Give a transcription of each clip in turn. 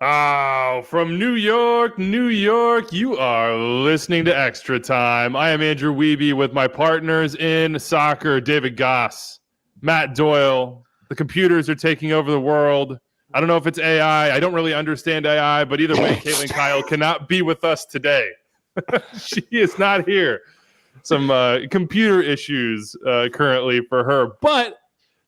Oh, from New York, New York, you are listening to Extra Time. I am Andrew Wiebe with my partners in soccer, David Goss, Matt Doyle. The computers are taking over the world. I don't know if it's AI. I don't really understand AI, but either way, Caitlin Kyle cannot be with us today. She is not here. Some computer issues currently for her. But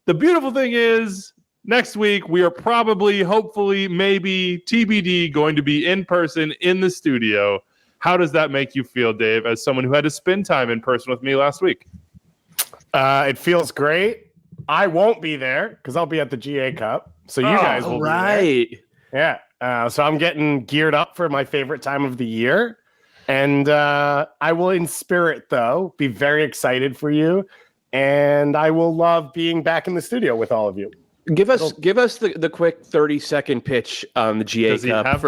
the beautiful thing is, next week, we are probably, hopefully, maybe, TBD, going to be in person in the studio. How does that make you feel, Dave, as someone who had to spend time in person with me last week? It feels great. I won't be there because I'll be at the GA Cup. So you guys will be there. Yeah. So I'm getting geared up for my favorite time of the year. And I will, in spirit, though, be very excited for you. And I will love being back in the studio with all of you. Give us the quick 30-second pitch on the GA Cup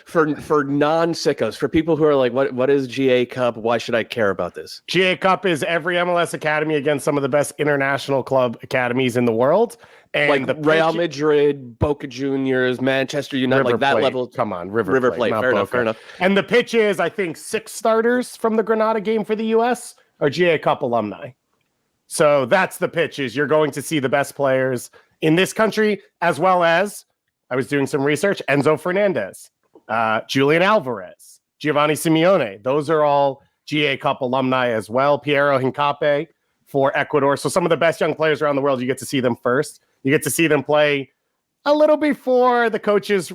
for non-sickos, for people who are like, what is GA Cup? Why should I care about this? GA Cup is every MLS academy against some of the best international club academies in the world. And like the Real Madrid, Boca Juniors, Manchester United, like that level. Come on, River Plate. Fair enough. And the pitch is, I think, 6 starters from the Granada game for the U.S. are GA Cup alumni. So that's the pitch, is you're going to see the best players in this country, as well as, I was doing some research, Enzo Fernandez, Julian Alvarez, Giovanni Simeone. Those are all GA Cup alumni as well. Piero Hincapié for Ecuador. So some of the best young players around the world, you get to see them first. You get to see them play a little before the coaches,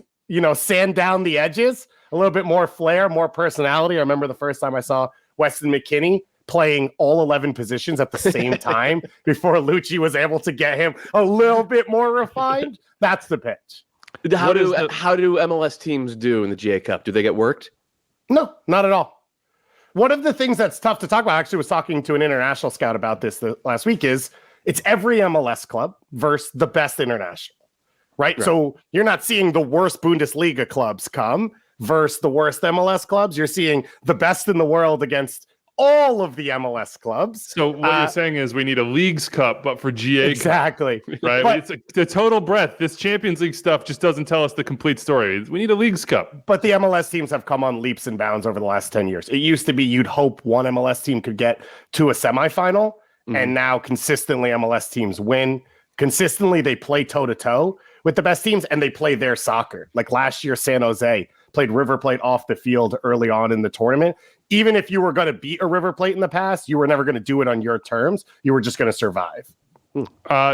sand down the edges, a little bit more flair, more personality. I remember the first time I saw Weston McKennie playing all 11 positions at the same time before Lucci was able to get him a little bit more refined. That's the pitch. How do MLS teams do in the GA Cup? Do they get worked? No, not at all. One of the things that's tough to talk about, I actually was talking to an international scout about this last week, is it's every MLS club versus the best international, right? So you're not seeing the worst Bundesliga clubs come versus the worst MLS clubs. You're seeing the best in the world against all of the MLS clubs. So what you're saying is we need a Leagues Cup, but for GA exactly. Cup, right? But it's the total breadth. This Champions League stuff just doesn't tell us the complete story. We need a Leagues Cup. But the MLS teams have come on leaps and bounds over the last 10 years. It used to be you'd hope one MLS team could get to a semifinal, and now consistently MLS teams win. Consistently, they play toe-to-toe with the best teams, and they play their soccer. Like last year, San Jose played River Plate off the field early on in the tournament. Even if you were going to beat a River Plate in the past, you were never going to do it on your terms. You were just going to survive.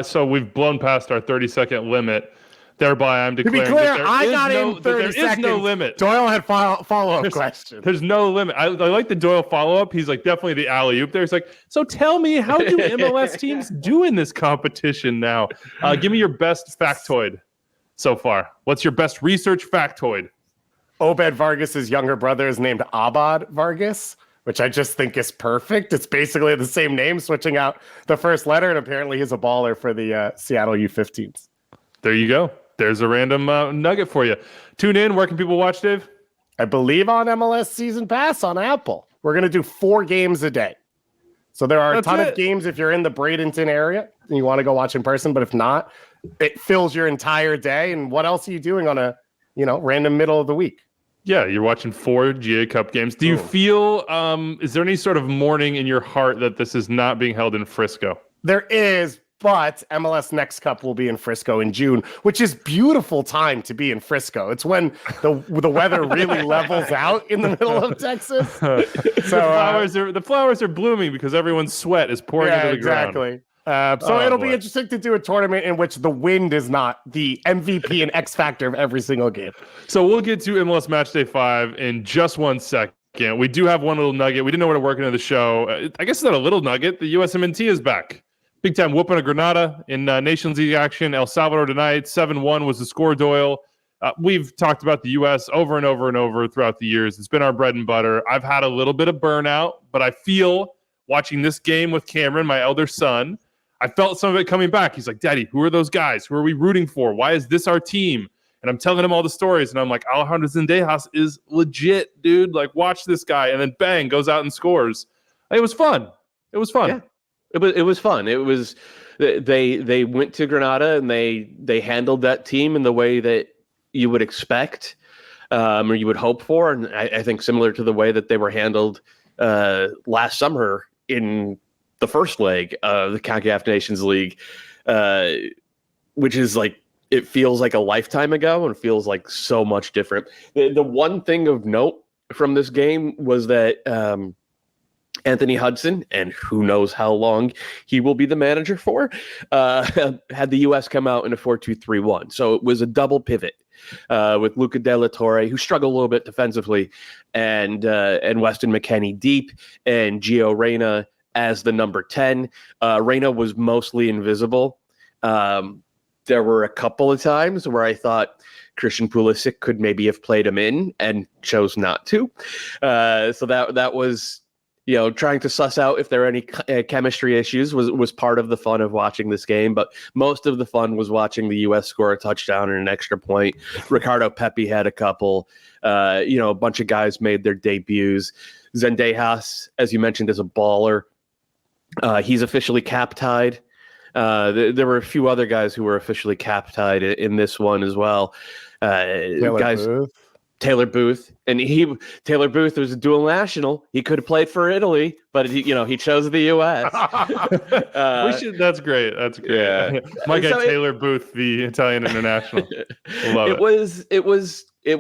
So we've blown past our 30-second limit. Thereby, I'm declaring to be clear, I got in 30 seconds. There is no limit. Doyle had follow-up questions. There's no limit. I like the Doyle follow-up. He's like definitely the alley-oop there. He's like, so tell me, how do MLS teams do in this competition now? Give me your best factoid so far. What's your best research factoid? Obed Vargas's younger brother is named Abad Vargas, which I just think is perfect. It's basically the same name, switching out the first letter, and apparently he's a baller for the Seattle U15s. There you go. There's a random nugget for you. Tune in. Where can people watch, Dave? I believe on MLS Season Pass on Apple. We're going to do 4 games a day. So there are a ton of games if you're in the Bradenton area and you want to go watch in person, but if not, it fills your entire day. And what else are you doing on a random middle of the week? Yeah, you're watching 4 GA Cup games. Do you feel, is there any sort of mourning in your heart that this is not being held in Frisco? There is, but MLS Next Cup will be in Frisco in June, which is beautiful time to be in Frisco. It's when the weather really levels out in the middle of Texas. So the flowers are blooming because everyone's sweat is pouring into the ground. So it'll be interesting to do a tournament in which the wind is not the MVP and X factor of every single game. So we'll get to MLS Matchday 5 in just 1 second. We do have one little nugget. We didn't know where to work into the show. I guess it's not a little nugget. The USMNT is back. Big time whooping of Granada in Nations League action. El Salvador tonight. 7-1 was the score, Doyle. We've talked about the U.S. over and over and over throughout the years. It's been our bread and butter. I've had a little bit of burnout, but I feel watching this game with Cameron, my elder son, I felt some of it coming back. He's like, Daddy, who are those guys? Who are we rooting for? Why is this our team? And I'm telling him all the stories. And I'm like, Alejandro Zendejas is legit, dude. Like, watch this guy. And then bang, goes out and scores. It was fun. It was fun. Yeah. It was fun. It was they went to Granada and they handled that team in the way that you would expect. or you would hope for. And I think similar to the way that they were handled last summer in the first leg of the CONCACAF Nations League, which is like, it feels like a lifetime ago and feels like so much different. The one thing of note from this game was that Anthony Hudson, and who knows how long he will be the manager for, had the U.S. come out in a 4-2-3-1. So it was a double pivot with Luca De La Torre, who struggled a little bit defensively, and Weston McKennie deep, and Gio Reyna as the number 10. Reyna was mostly invisible. There were a couple of times where I thought Christian Pulisic could maybe have played him in and chose not to. So that was, trying to suss out if there are any chemistry issues was part of the fun of watching this game. But most of the fun was watching the U.S. score a touchdown and an extra point. Ricardo Pepi had a couple. A bunch of guys made their debuts. Zendejas, as you mentioned, is a baller. He's officially cap-tied. There were a few other guys who were officially cap-tied in this one as well. Taylor Booth, and Taylor Booth was a dual national. He could have played for Italy, but he chose the U.S. That's great. That's great. Yeah. My guy Taylor Booth, the Italian international. Love it. It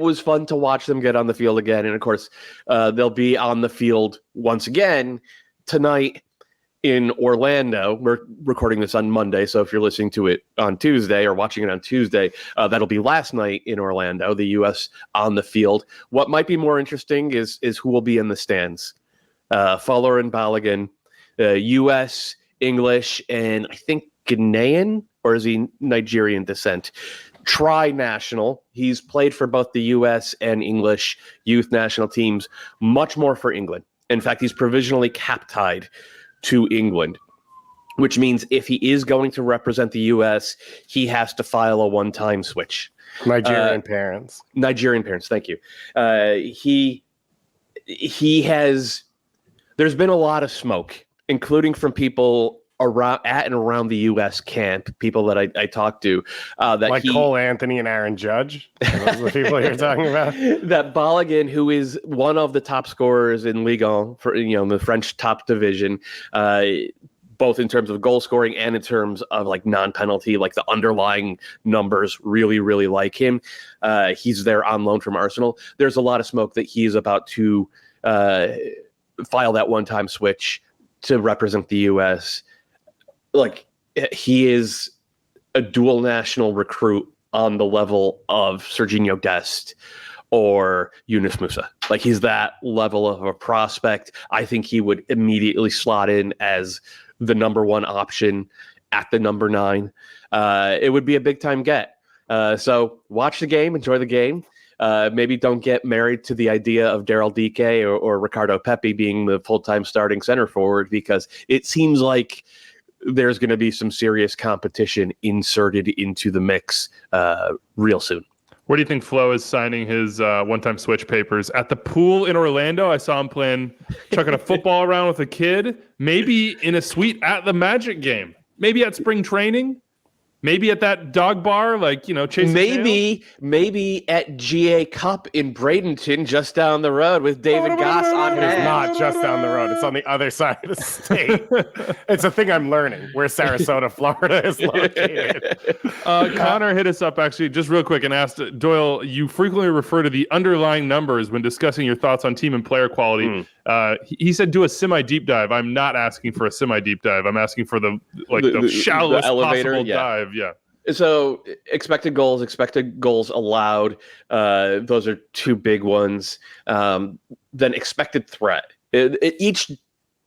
was fun to watch them get on the field again, and of course, they'll be on the field once again tonight in Orlando. We're recording this on Monday, so if you're listening to it on Tuesday or watching it on Tuesday, that'll be last night in Orlando, the U.S. on the field. What might be more interesting is who will be in the stands. Folarin Balogun, U.S., English, and I think Ghanaian, or is he Nigerian descent? Tri-national. He's played for both the U.S. and English youth national teams, much more for England. In fact, he's provisionally cap-tied to England, which means if he is going to represent the U.S., he has to file a one-time switch. Nigerian parents, thank you. He has, there's been a lot of smoke, including from people at and around the U.S. camp, people that I talked to. Cole Anthony and Aaron Judge, those are the people you're talking about? That Balogun, who is one of the top scorers in Ligue 1, for the French top division, both in terms of goal scoring and in terms of like non-penalty, like the underlying numbers really, really like him. He's there on loan from Arsenal. There's a lot of smoke that he's about to file that one-time switch to represent the U.S. Like, he is a dual national recruit on the level of Serginho Dest or Yunus Musa. Like, he's that level of a prospect. I think he would immediately slot in as the number one option at the number 9. It would be a big time get. So watch the game, enjoy the game. Maybe don't get married to the idea of Daryl Dike or Ricardo Pepi being the full-time starting center forward, because it seems like there's going to be some serious competition inserted into the mix real soon. Where do you think Flo is signing his one-time switch papers? At the pool in Orlando? I saw him chucking a football around with a kid. Maybe in a suite at the Magic game. Maybe at spring training. Maybe at that dog bar, chasing maybe at GA Cup in Bradenton, just down the road with David Goss on hand. It's not just down the road. It's on the other side of the state. It's a thing I'm learning, where Sarasota, Florida is located. Connor hit us up, actually, just real quick, and asked, Doyle, you frequently refer to the underlying numbers when discussing your thoughts on team and player quality. He said do a semi-deep dive. I'm not asking for a semi-deep dive. I'm asking for the shallowest possible dive. Yeah. So expected goals allowed. Those are two big ones. Then expected threat. Each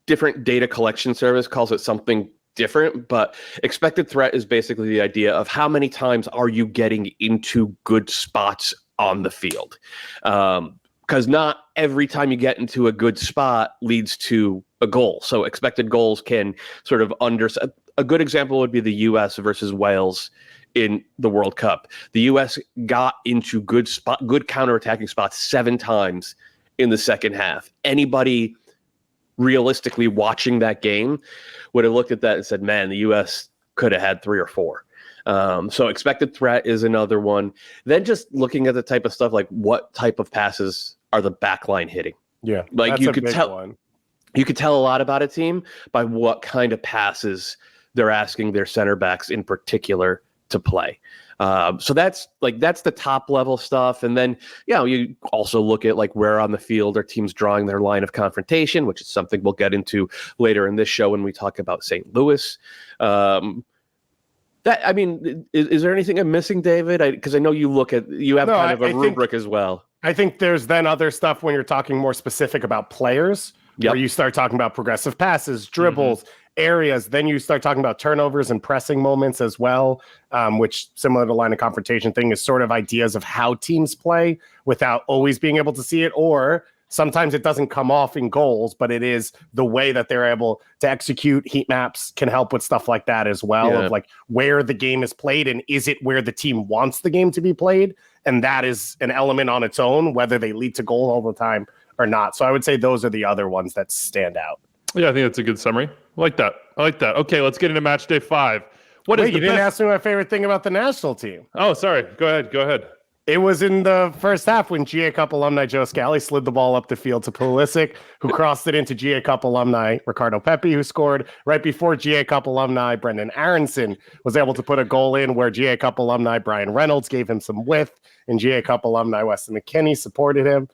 different data collection service calls it something different, but expected threat is basically the idea of how many times are you getting into good spots on the field. Because not every time you get into a good spot leads to a goal. So expected goals can sort of a good example would be the U.S. versus Wales in the World Cup. The U.S. got into good counterattacking spots 7 times in the second half. Anybody realistically watching that game would have looked at that and said, man, the U.S. could have had 3 or 4. So expected threat is another one. Then just looking at the type of stuff, like what type of passes are the back line hitting? Yeah, like that's you a could big tell. one. You could tell a lot about a team by what kind of passes they're asking their center backs in particular to play. So that's the top level stuff. And then, you also look at like where on the field are teams drawing their line of confrontation, which is something we'll get into later in this show when we talk about St. Louis. Is there anything I'm missing, David? Because I know you have kind of a rubric as well. I think there's then other stuff when you're talking more specific about players, where you start talking about progressive passes, dribbles, areas. Then you start talking about turnovers and pressing moments as well, which, similar to the line of confrontation thing, is sort of ideas of how teams play without always being able to see it. Or sometimes it doesn't come off in goals, but it is the way that they're able to execute. Heat maps can help with stuff like that as well, of like where the game is played and is it where the team wants the game to be played? And that is an element on its own, whether they lead to goal all the time or not. So I would say those are the other ones that stand out. Yeah, I think that's a good summary. I like that. Okay, let's get into match day 5. You didn't ask me my favorite thing about the national team. Oh, sorry. Go ahead. It was in the first half when GA Cup alumni Joe Scally slid the ball up the field to Pulisic, who crossed it into GA Cup alumni Ricardo Pepi, who scored right before GA Cup alumni Brendan Aronson was able to put a goal in, where GA Cup alumni Brian Reynolds gave him some width, and GA Cup alumni Weston McKinney supported him.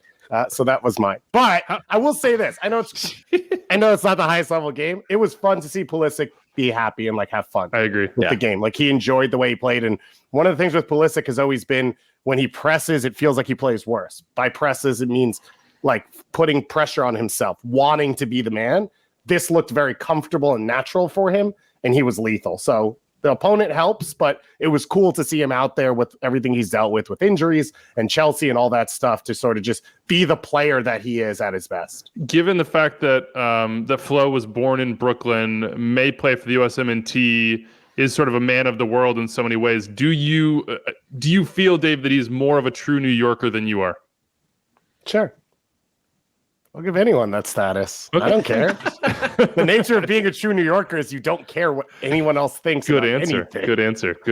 So that was mine. But I will say this: I know it's not the highest level game. It was fun to see Pulisic be happy and like have fun. I agree with the game. Like he enjoyed the way he played. And one of the things with Pulisic has always been when he presses, it feels like he plays worse. By presses, it means like putting pressure on himself, wanting to be the man. This looked very comfortable and natural for him, and he was lethal. So the opponent helps, but it was cool to see him out there with everything he's dealt with injuries and Chelsea and all that stuff, to sort of just be the player that he is at his best. Given the fact that that Flo was born in Brooklyn, may play for the USMNT, is sort of a man of the world in so many ways, do you feel, Dave, that he's more of a true New Yorker than you are? Sure. I'll give anyone that status. Okay. I don't care. The nature of being a true New Yorker is you don't care what anyone else thinks. Good answer. Anything. Good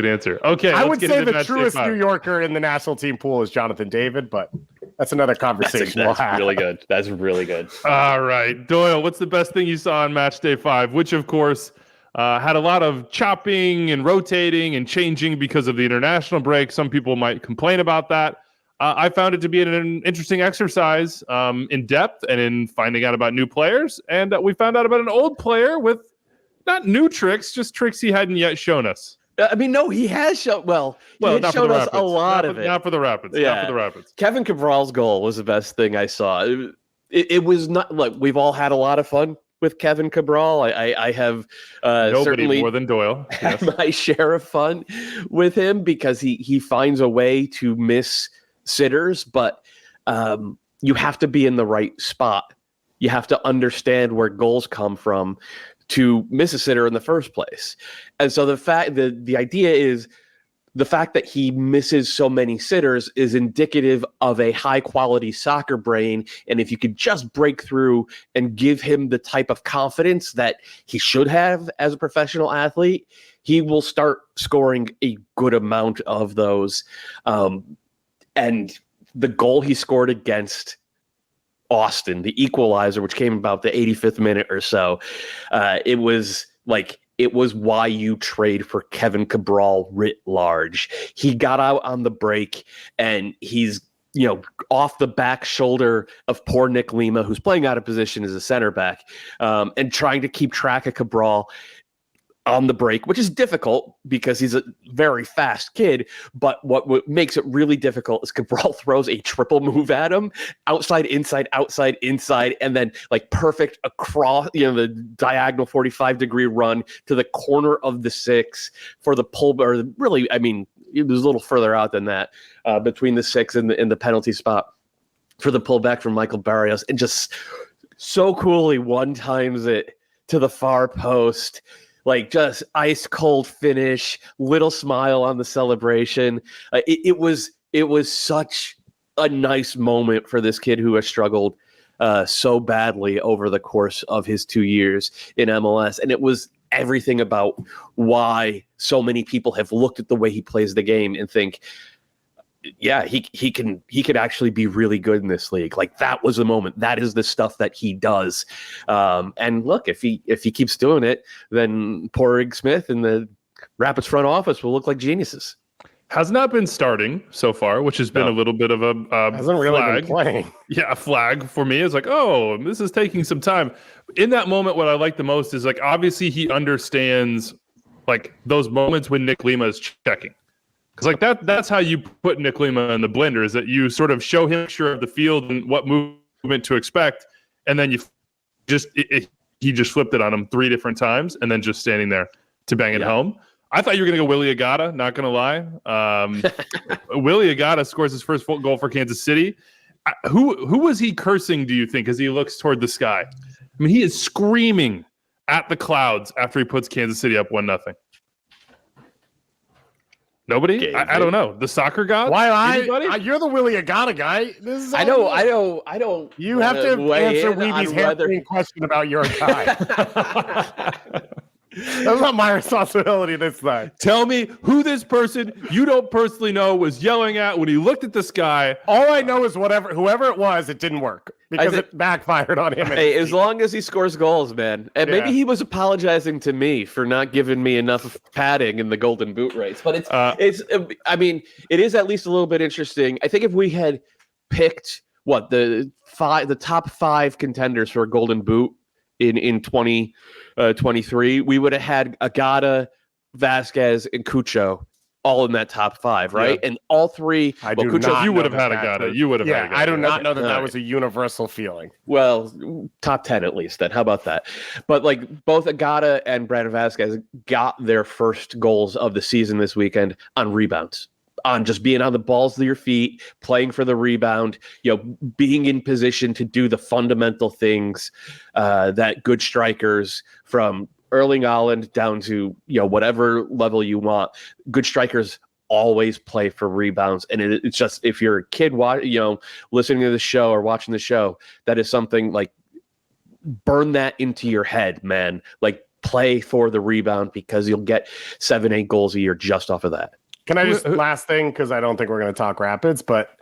answer. Okay. I would say the truest New Yorker in the national team pool is Jonathan David, but that's another conversation. That's really good. That's really good. All right. Doyle, what's the best thing you saw on match day 5, which of course had a lot of chopping and rotating and changing because of the international break? Some people might complain about that. I found it to be an interesting exercise in depth and in finding out about new players. And we found out about an old player with not new tricks, just tricks he hadn't yet shown us. He has shown. He has shown us a lot of it. Not for the Rapids. Yeah. Not for the Rapids. Kévin Cabral's goal was the best thing I saw. It was not like we've all had a lot of fun with Kévin Cabral. I have certainly more than Doyle had my share of fun with him because he finds a way to miss sitters, but you have to be in the right spot. You have to understand where goals come from to miss a sitter in the first place. And so the idea is the fact that he misses so many sitters is indicative of a high quality soccer brain. And if you could just break through and give him the type of confidence that he should have as a professional athlete, he will start scoring a good amount of those. And the goal he scored against Austin, the equalizer, which came about the 85th minute or so, it was why you trade for Kévin Cabral writ large. He got out on the break and he's off the back shoulder of poor Nick Lima, who's playing out of position as a center back, and trying to keep track of Cabral on the break, which is difficult because he's a very fast kid. But what makes it really difficult is Cabral throws a triple move at him, outside, inside, and then like perfect across, the diagonal 45-degree run to the corner of the 6 for the pull. Or really, it was a little further out than that, between the 6 and the penalty spot for the pullback from Michael Barrios, and just so coolly one-times it to the far post. Like just ice cold finish, little smile on the celebration. It was such a nice moment for this kid who has struggled so badly over the course of his 2 years in MLS. And it was everything about why so many people have looked at the way he plays the game and think, yeah, he can actually be really good in this league. Like, that was the moment. That is the stuff that he does. And look, if he keeps doing it, then poor Ig Smith and the Rapids front office will look like geniuses. Has not been starting so far, which has been a little bit of a hasn't really flag. been playing. Yeah, a flag for me. It's like, oh, this is taking some time. In that moment, what I like the most is, like, obviously he understands, like, those moments when Nick Lima is checking. Because, like, that's how you put Nick Lima in the blender, is that you sort of show him sure of the field and what movement to expect, and then you just he just flipped it on him 3 different times, and then just standing there to bang it home. I thought you were going to go Willie Agata, not going to lie. Willie Agata scores his first goal for Kansas City. Who was he cursing, do you think, as he looks toward the sky? I mean, he is screaming at the clouds after he puts Kansas City up 1-0. Nobody? I don't know. The soccer god? Why you're the Willie Agata guy. This is I don't. You have to answer Weeby's hamstring question about your guy. That's not my responsibility this time. Tell me who this person you don't personally know was yelling at when he looked at the sky. All I know is whoever it was, it didn't work because it backfired on him. Hey, as long as he scores goals, man. And maybe he was apologizing to me for not giving me enough padding in the Golden Boot race. But I mean, it is at least a little bit interesting. I think if we had picked the top 5 contenders for a Golden Boot in 2023, we would have had Agata, Vasquez, and Cucho all in that top 5, right? Yeah. And all 3. Cucho, you would have had Agata. You would have had Agata. I do not know that was a universal feeling. Well, top 10 at least then. How about that? But like, both Agata and Brandon Vasquez got their first goals of the season this weekend on rebounds. On just being on the balls of your feet, playing for the rebound, being in position to do the fundamental things that good strikers, from Erling Haaland down to whatever level you want, good strikers always play for rebounds. And it's just, if you're a kid listening to the show or watching the show, that is something, like, burn that into your head, man. Like, play for the rebound, because you'll get 7-8 goals a year just off of that. Can I just, last thing, because I don't think we're going to talk Rapids, but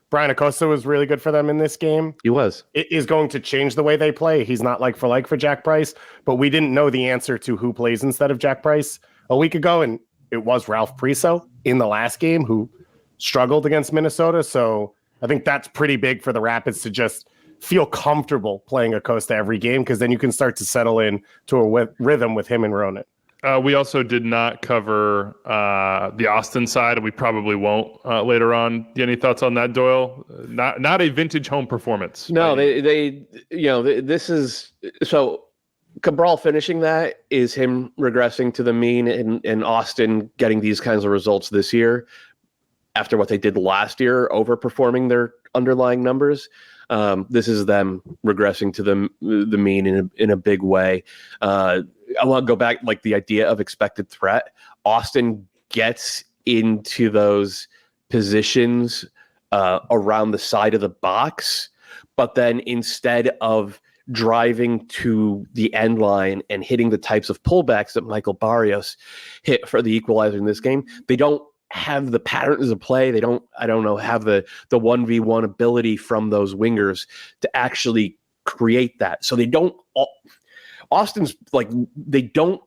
Brian Acosta was really good for them in this game. He was. It is going to change the way they play. He's not like for Jack Price, but we didn't know the answer to who plays instead of Jack Price a week ago, and it was Ralph Priso in the last game who struggled against Minnesota. So I think that's pretty big for the Rapids to just feel comfortable playing Acosta every game, because then you can start to settle in to a rhythm with him and Ronan. We also did not cover the Austin side, and we probably won't later on. Any thoughts on that, Doyle? Not a vintage home performance. No, this is so. Cabral finishing that is him regressing to the mean, and Austin getting these kinds of results this year after what they did last year, overperforming their underlying numbers. This is them regressing to the mean in a big way. I want to go back, like, the idea of expected threat. Austin gets into those positions around the side of the box, but then instead of driving to the end line and hitting the types of pullbacks that Michael Barrios hit for the equalizer in this game, they don't have the patterns of play. They don't, have the 1v1 ability from those wingers to actually create that. So they don't. Austin's like, they don't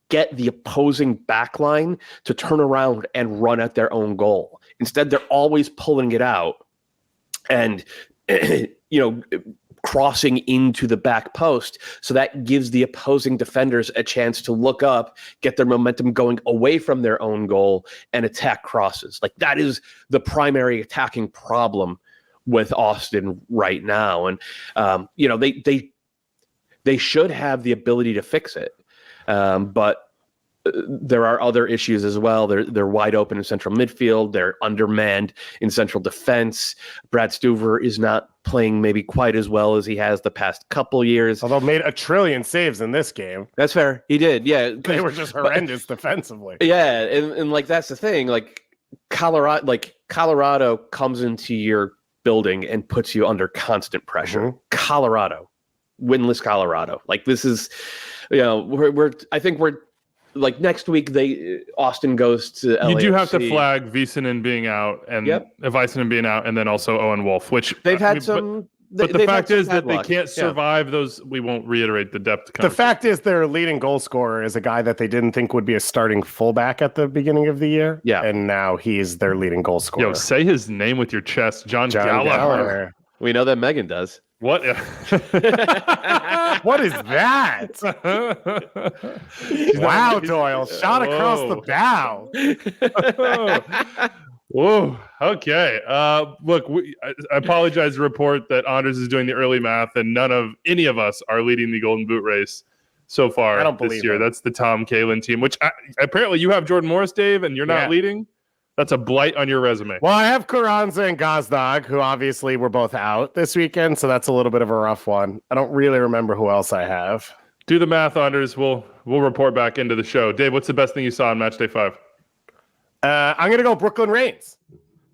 get the opposing backline to turn around and run at their own goal. Instead, they're always pulling it out and, crossing into the back post. So that gives the opposing defenders a chance to look up, get their momentum going away from their own goal, and attack crosses. Like, that is the primary attacking problem with Austin right now. And, they should have the ability to fix it. But there are other issues as well. They're wide open in central midfield. They're undermanned in central defense. Brad Stuver is not playing maybe quite as well as he has the past couple years. Although made a trillion saves in this game. That's fair. He did. Yeah. They were just horrendous defensively. Yeah. And like, that's the thing. Like, Colorado comes into your building and puts you under constant pressure. Mm-hmm. Colorado. winless Colorado. Like this is, I think we're like next week Austin goes to LAFC. You do have to flag Visanen being out and Visanen being out, and then also Owen Wolf, which they've had some. But the fact is that they can't survive those. We won't reiterate the depth. The fact is their leading goal scorer is a guy that they didn't think would be a starting fullback at the beginning of the year. Yeah. And now he's their leading goal scorer. Yo, say his name with your chest. John Gallagher. We know that Megan does. What? What is that? Wow, Doyle. Shot across the bow. Whoa. Okay. Look, I apologize to report that Anders is doing the early math, and any of us are leading the Golden Boot race so far this year. That's the Tom Kalin team, which apparently you have Jordan Morris, Dave, and you're not leading. That's a blight on your resume. Well, I have Carranza and Gazdag, who obviously were both out this weekend, so that's a little bit of a rough one. I don't really remember who else I have. Do the math, Anders. We'll report back into the show. Dave, what's the best thing you saw on Match Day 5? I'm going to go Brooklyn Reigns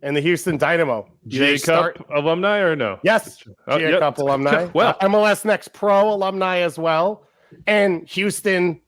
and the Houston Dynamo. GA Cup alumni or no? Yes, GA Cup alumni. Well, MLS Next Pro alumni as well. And Houston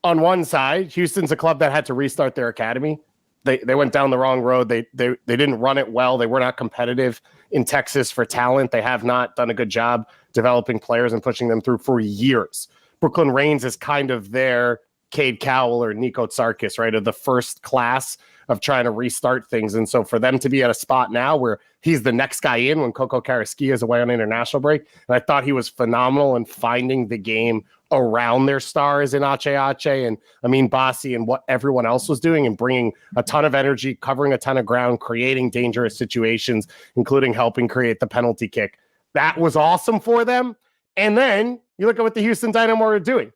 on one side. Houston's a club that had to restart their academy. They went down the wrong road. They didn't run it well. They were not competitive in Texas for talent. They have not done a good job developing players and pushing them through for years. Brooklyn Reigns is kind of their Cade Cowell or Nico Tsarkis, right, of the first class of trying to restart things. And so for them to be at a spot now where he's the next guy in when Coco Carrasquilla is away on international break, and I thought he was phenomenal in finding the game around their stars in Ache and Amin Bassi and what everyone else was doing, and bringing a ton of energy, covering a ton of ground, creating dangerous situations, including helping create the penalty kick. That was awesome for them. And then you look at what the Houston Dynamo are doing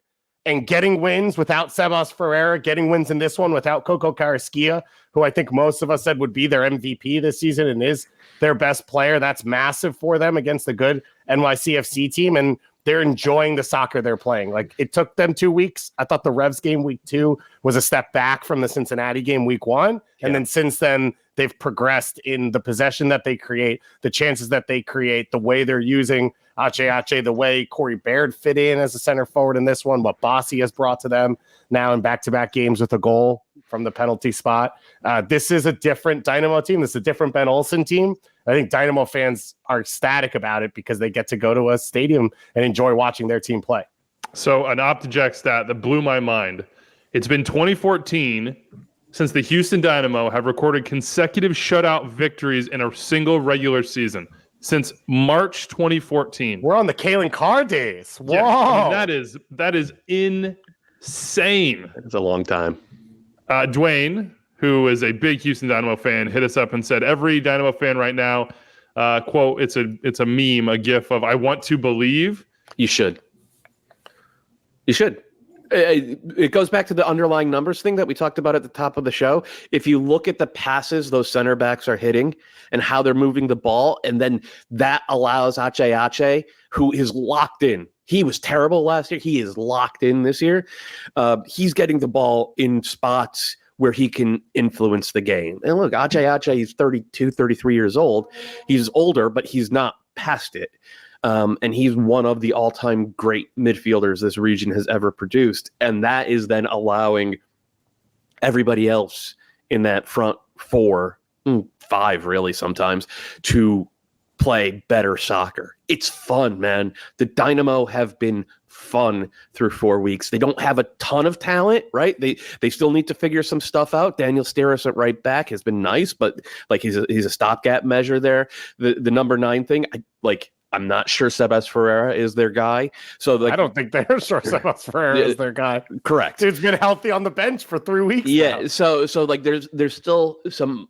and getting wins without Sebas Ferreira, getting wins in this one without Coco Carrasquilla, who I think most of us said would be their MVP this season and is their best player. That's massive for them against a good NYCFC team. And they're enjoying the soccer they're playing. Like, it took them 2 weeks. I thought the Revs game week 2 was a step back from the Cincinnati game week 1. And then since then, they've progressed in the possession that they create, the chances that they create, the way they're using Ache, the way Corey Baird fit in as a center forward in this one, what Bassi has brought to them now in back-to-back games with a goal from the penalty spot. This is a different Dynamo team. This is a different Ben Olsen team. I think Dynamo fans are ecstatic about it because they get to go to a stadium and enjoy watching their team play. So an OptiJack stat that blew my mind. It's been 2014 since the Houston Dynamo have recorded consecutive shutout victories in a single regular season. Since March 2014. We're on the Kalen Carr days. Whoa. Yeah, I mean, that is insane. It's a long time. Dwayne, who is a big Houston Dynamo fan, hit us up and said, every Dynamo fan right now, quote, it's a meme, a gif of, I want to believe. You should. It goes back to the underlying numbers thing that we talked about at the top of the show. If you look at the passes those center backs are hitting and how they're moving the ball, and then that allows Ache, who is locked in. He was terrible last year. He is locked in this year. He's getting the ball in spots where he can influence the game. And look, Ache, he's 32, 33 years old. He's older, but he's not past it. And he's one of the all-time great midfielders this region has ever produced. And that is then allowing everybody else in that front 4, 5 really sometimes, to play better soccer. It's fun, man. The Dynamo have been fun through 4 weeks. They don't have a ton of talent, right? They still need to figure some stuff out. Daniel Steris at right back has been nice, but like he's a stopgap measure there. The number 9 thing, I'm not sure Sebas Ferreira is their guy. So I don't think they're sure Sebas Ferreira is their guy. Correct. Dude's been healthy on the bench for 3 weeks. Yeah. Now. So like there's still some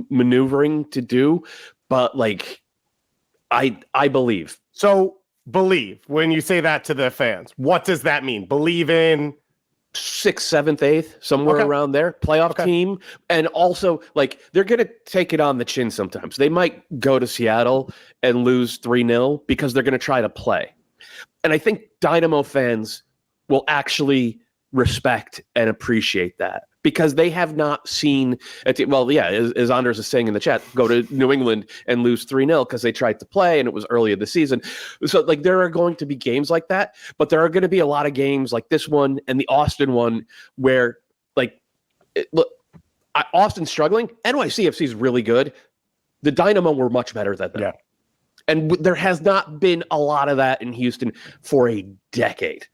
maneuvering to do, but like I believe. So believe, when you say that to the fans, what does that mean? Believe in 6th, 7th, 8th, somewhere around there, playoff team. And also, like, they're going to take it on the chin sometimes. They might go to Seattle and lose 3-0 because they're going to try to play. And I think Dynamo fans will actually respect and appreciate that. because they have not seen, as Anders is saying in the chat, go to New England and lose 3-0 because they tried to play and it was early in the season. So like there are going to be games like that, but there are going to be a lot of games like this one and the Austin one where Austin's struggling. NYCFC is really good. The Dynamo were much better than them. Yeah. And there has not been a lot of that in Houston for a decade.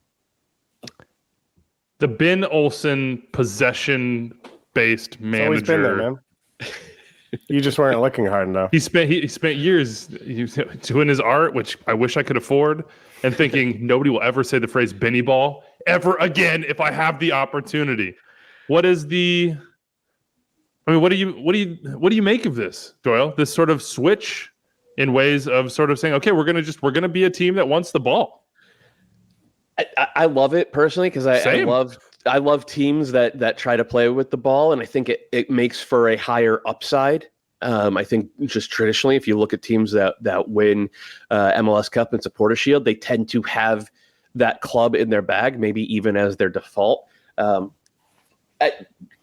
The Ben Olsen possession-based manager. It's always been there, man. You just weren't looking hard enough. He spent years doing his art, which I wish I could afford, and thinking nobody will ever say the phrase Benny Ball ever again if I have the opportunity. What do you make of this, Doyle? This sort of switch in ways of sort of saying, okay, we're gonna be a team that wants the ball. I love it personally because I love teams that try to play with the ball, and I think it makes for a higher upside. I think just traditionally, if you look at teams that win MLS Cup and Supporter Shield, they tend to have that club in their bag, maybe even as their default.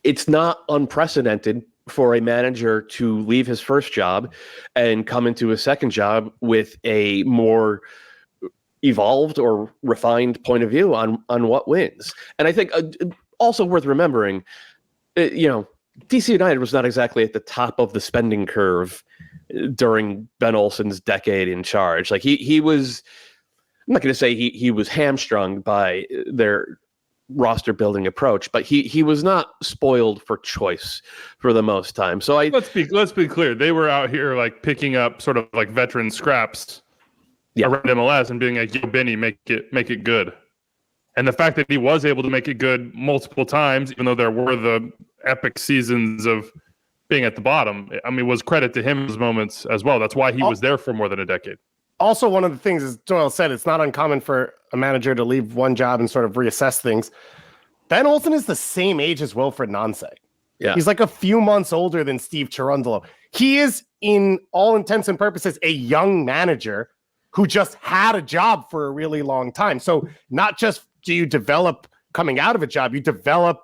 It's not unprecedented for a manager to leave his first job and come into a second job with a more evolved or refined point of view on what wins. And I think also worth remembering, DC United was not exactly at the top of the spending curve during Ben Olsen's decade in charge. Like he was, I'm not going to say he was hamstrung by their roster building approach, but he was not spoiled for choice for the most time. So let's be clear. They were out here like picking up sort of like veteran scraps around MLS and being like, yo, Benny, make it good. And the fact that he was able to make it good multiple times, even though there were the epic seasons of being at the bottom, I mean, was credit to him those moments as well. That's why he was there for more than a decade. Also, one of the things, as Doyle said, it's not uncommon for a manager to leave one job and sort of reassess things. Ben Olsen is the same age as Wilfred Nancy. Yeah. He's like a few months older than Steve Cherundolo. He is, in all intents and purposes, a young manager who just had a job for a really long time. So not just do you develop coming out of a job, you develop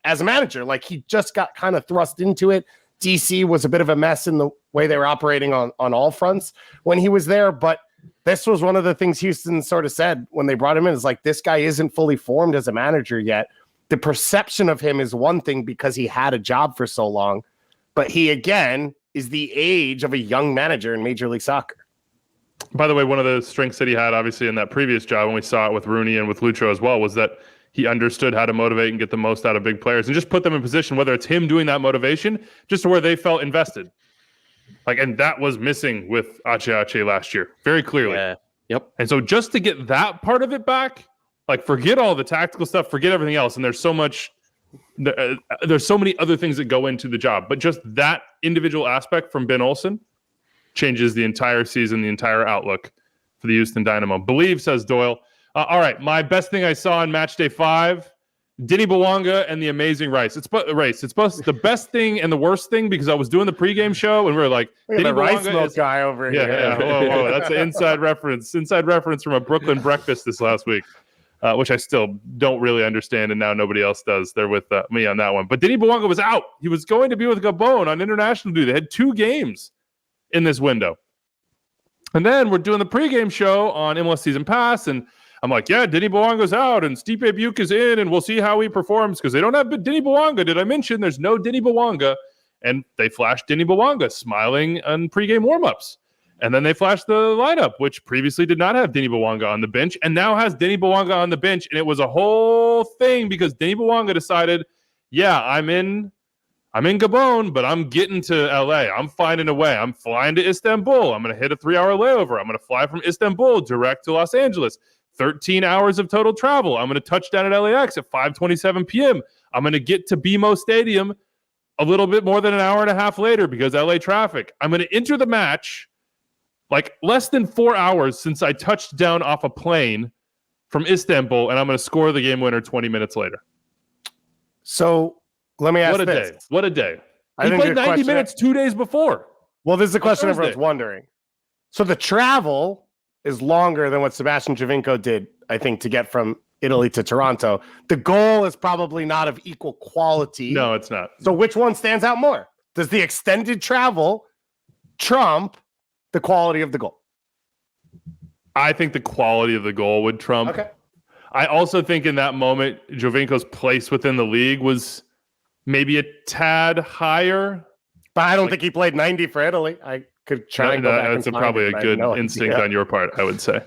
as a manager. Like he just got kind of thrust into it. DC was a bit of a mess in the way they were operating on all fronts when he was there. But this was one of the things Houston sort of said when they brought him in, is like, this guy isn't fully formed as a manager yet. The perception of him is one thing because he had a job for so long, but he, again, is the age of a young manager in Major League Soccer. By the way, one of the strengths that he had, obviously, in that previous job, and we saw it with Rooney and with Lucho as well, was that he understood how to motivate and get the most out of big players and just put them in position, whether it's him doing that motivation, just to where they felt invested. And that was missing with Ache last year, very clearly. Yeah. Yep. And so just to get that part of it back, forget all the tactical stuff, forget everything else. And there's so many other things that go into the job, but just that individual aspect from Ben Olsen changes the entire season, the entire outlook for the Houston Dynamo. Believe, says Doyle. All right, my best thing I saw on match day 5, Dénis Bouanga and the amazing rice. It's both the best thing and the worst thing, because I was doing the pregame show and we were like, the rice milk guy over here. Yeah. Whoa. That's an inside reference from a Brooklyn breakfast this last week, which I still don't really understand, and now nobody else does. They're with me on that one. But Dénis Bouanga was out. He was going to be with Gabon on international duty. They had 2 games in this window. And then we're doing the pregame show on MLS Season Pass, and I'm like, yeah, Dénis Bouanga's out, and Stipe Buke is in, and we'll see how he performs, because they don't have Dénis Bouanga. Did I mention there's no Dénis Bouanga? And they flashed Dénis Bouanga smiling on pregame warmups. And then they flashed the lineup, which previously did not have Dénis Bouanga on the bench, and now has Dénis Bouanga on the bench. And it was a whole thing because Dénis Bouanga decided, yeah, I'm in Gabon, but I'm getting to LA. I'm finding a way. I'm flying to Istanbul. I'm going to hit a 3-hour layover. I'm going to fly from Istanbul direct to Los Angeles. 13 hours of total travel. I'm going to touch down at LAX at 5:27 p.m. I'm going to get to BMO Stadium a little bit more than an hour and a half later because LA traffic. I'm going to enter the match less than 4 hours since I touched down off a plane from Istanbul, and I'm going to score the game winner 20 minutes later. So let me ask this. What a day. He played 90 minutes 2 days before. Well, this is a question everyone's wondering. So the travel is longer than what Sebastian Giovinco did, I think, to get from Italy to Toronto. The goal is probably not of equal quality. No, it's not. So which one stands out more? Does the extended travel trump the quality of the goal? I think the quality of the goal would trump. Okay. I also think in that moment, Giovinco's place within the league was maybe a tad higher. But I don't think he played 90 for Italy. I could try and go back that's and probably find a it, good no instinct idea. on your part, I would say.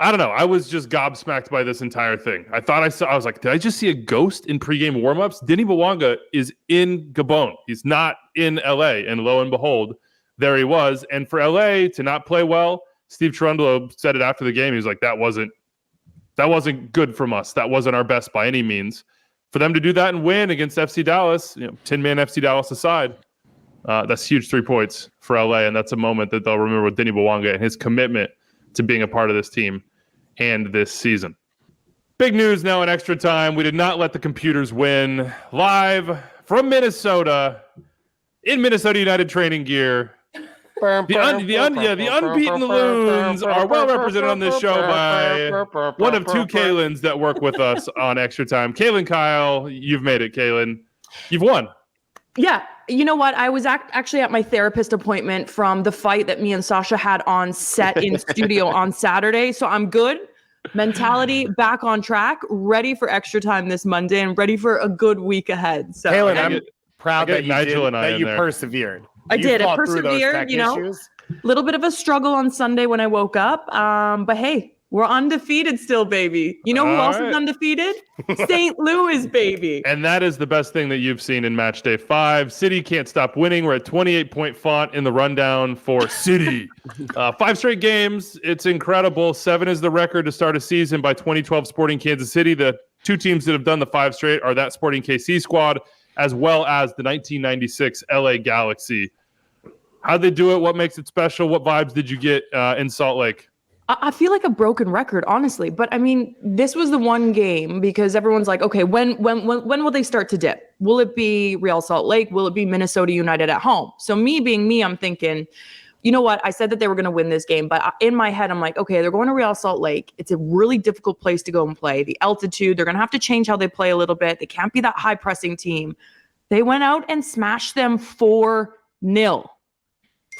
I don't know. I was just gobsmacked by this entire thing. I was like, did I just see a ghost in pregame warmups? Denis Bouanga is in Gabon. He's not in LA. And lo and behold, there he was. And for LA to not play well, Steve Cherundolo said it after the game. He was like, that wasn't good from us. That wasn't our best by any means. For them to do that and win against FC Dallas, 10-man FC Dallas aside, that's huge 3 points for LA. And that's a moment that they'll remember with Denis Bouanga and his commitment to being a part of this team and this season. Big news now in extra time. We did not let the computers win. Live from Minnesota, in Minnesota United training gear. The unbeaten Loons are well represented on this show by one of two Kalins that work with us on Extra Time. Kévin, Kyle, you've made it, Kalen. You've won. Yeah. You know what? I was actually at my therapist appointment from the fight that me and Sasha had on set in studio on Saturday. So I'm good. Mentality back on track, ready for Extra Time this Monday and ready for a good week ahead. So Kalen, I'm proud that you there. persevered. I did. I Through those persevered, tech issues. a little bit of a struggle on Sunday when I woke up. But hey, we're undefeated still, baby. You know who else is undefeated? St. Louis, baby. And that is the best thing that you've seen in match day 5. City can't stop winning. We're at 28-point font in the rundown for City. 5 straight games. It's incredible. 7 is the record to start a season by 2012 Sporting Kansas City. The 2 teams that have done the 5 straight are that Sporting KC squad, as well as the 1996 LA Galaxy. How'd they do it? What makes it special? What vibes did you get in Salt Lake? I feel like a broken record, honestly. But I mean, this was the one game because everyone's like, okay, when will they start to dip? Will it be Real Salt Lake? Will it be Minnesota United at home? So me being me, I'm thinking, you know what? I said that they were going to win this game, but in my head, I'm like, okay, they're going to Real Salt Lake. It's a really difficult place to go and play. The altitude, they're going to have to change how they play a little bit. They can't be that high pressing team. They went out and smashed them 4-0.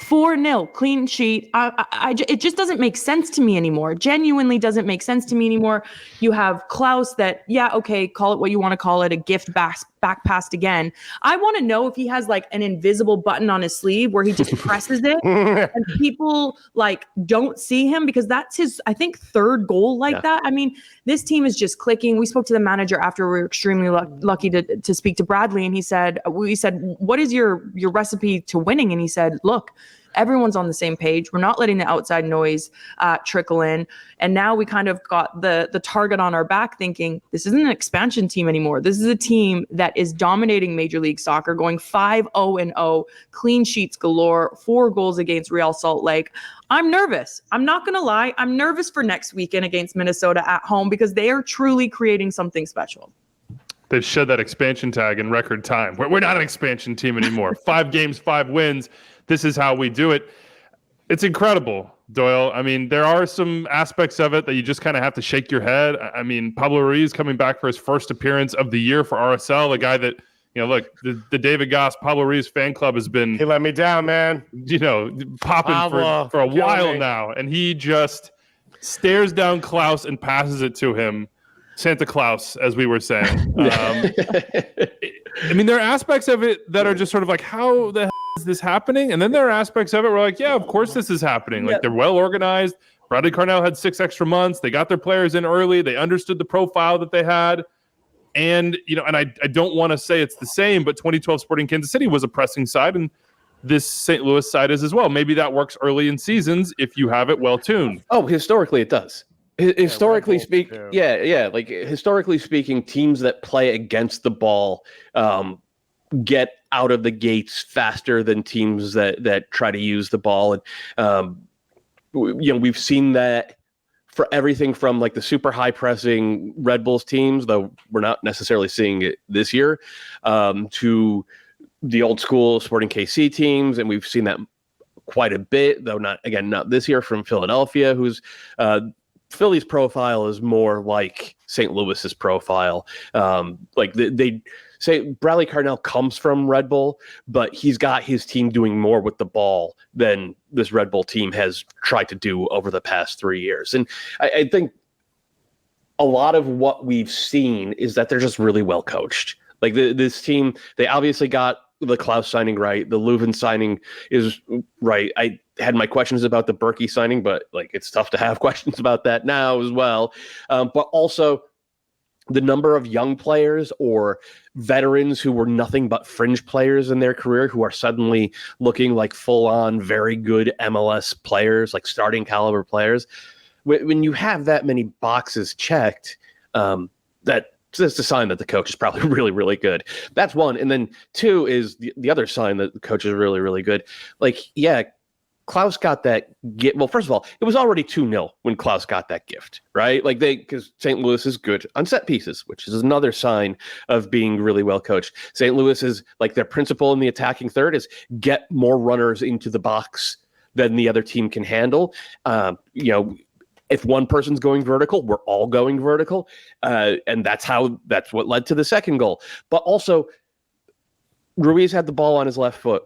4-0, clean sheet. It just doesn't make sense to me anymore. Genuinely doesn't make sense to me anymore. You have Klaus that, yeah, okay, call it what you want to call it, a gift back passed again. I want to know if he has like an invisible button on his sleeve where he just presses it and people like don't see him because that's his, I think, 3rd goal like that. I mean, this team is just clicking. We spoke to the manager after we were extremely lucky to speak to Bradley, and we said, what is your recipe to winning? And he said, look, everyone's on the same page. We're not letting the outside noise trickle in. And now we kind of got the target on our back thinking this isn't an expansion team anymore. This is a team that is dominating Major League Soccer, going 5-0-0, clean sheets galore, 4 goals against Real Salt Lake. I'm nervous. I'm not going to lie. I'm nervous for next weekend against Minnesota at home because they are truly creating something special. They've shed that expansion tag in record time. We're not an expansion team anymore. 5 games, 5 wins. This is how we do it. It's incredible, Doyle. I mean, there are some aspects of it that you just kind of have to shake your head. I mean, Pablo Ruiz coming back for his first appearance of the year for RSL, a guy that, look, the David Goss, Pablo Ruiz fan club has been... He let me down, man. Popping for a while now. And he just stares down Klaus and passes it to him. Santa Claus, as we were saying. I mean, there are aspects of it that are just sort of like, how the hell is this happening? And then there are aspects of it where like, yeah, of course this is happening. Like they're well organized. Bradley Carnell had 6 extra months. They got their players in early. They understood the profile that they had. And, and I don't want to say it's the same, but 2012 Sporting Kansas City was a pressing side, and this St. Louis side is as well. Maybe that works early in seasons if you have it well tuned. Oh, historically it does. Historically speaking, historically speaking, teams that play against the ball get out of the gates faster than teams that try to use the ball. And we've seen that for everything from like the super high pressing Red Bulls teams, though we're not necessarily seeing it this year, to the old school Sporting KC teams, and we've seen that quite a bit, though not this year, from Philadelphia, who's Philly's profile is more like St. Louis's profile. Like they say Bradley Carnell comes from Red Bull, but he's got his team doing more with the ball than this Red Bull team has tried to do over the past 3 years. And I think a lot of what we've seen is that they're just really well coached. Like this team, they obviously got the Klaus signing right. The Leuven signing is right. I had my questions about the Berkey signing, but like it's tough to have questions about that now as well. But also the number of young players or veterans who were nothing but fringe players in their career who are suddenly looking like full-on very good MLS players, like starting caliber players. When you have that many boxes checked, that's a sign that the coach is probably really, really good. That's one. And then two is the other sign that the coach is really, really good. Like, yeah, Klaus got that gift. Well, first of all, it was already 2-0 when Klaus got that gift, right? Like because St. Louis is good on set pieces, which is another sign of being really well coached. St. Louis is like their principle in the attacking third is get more runners into the box than the other team can handle. If one person's going vertical, we're all going vertical. And that's what led to the second goal. But also, Ruiz had the ball on his left foot.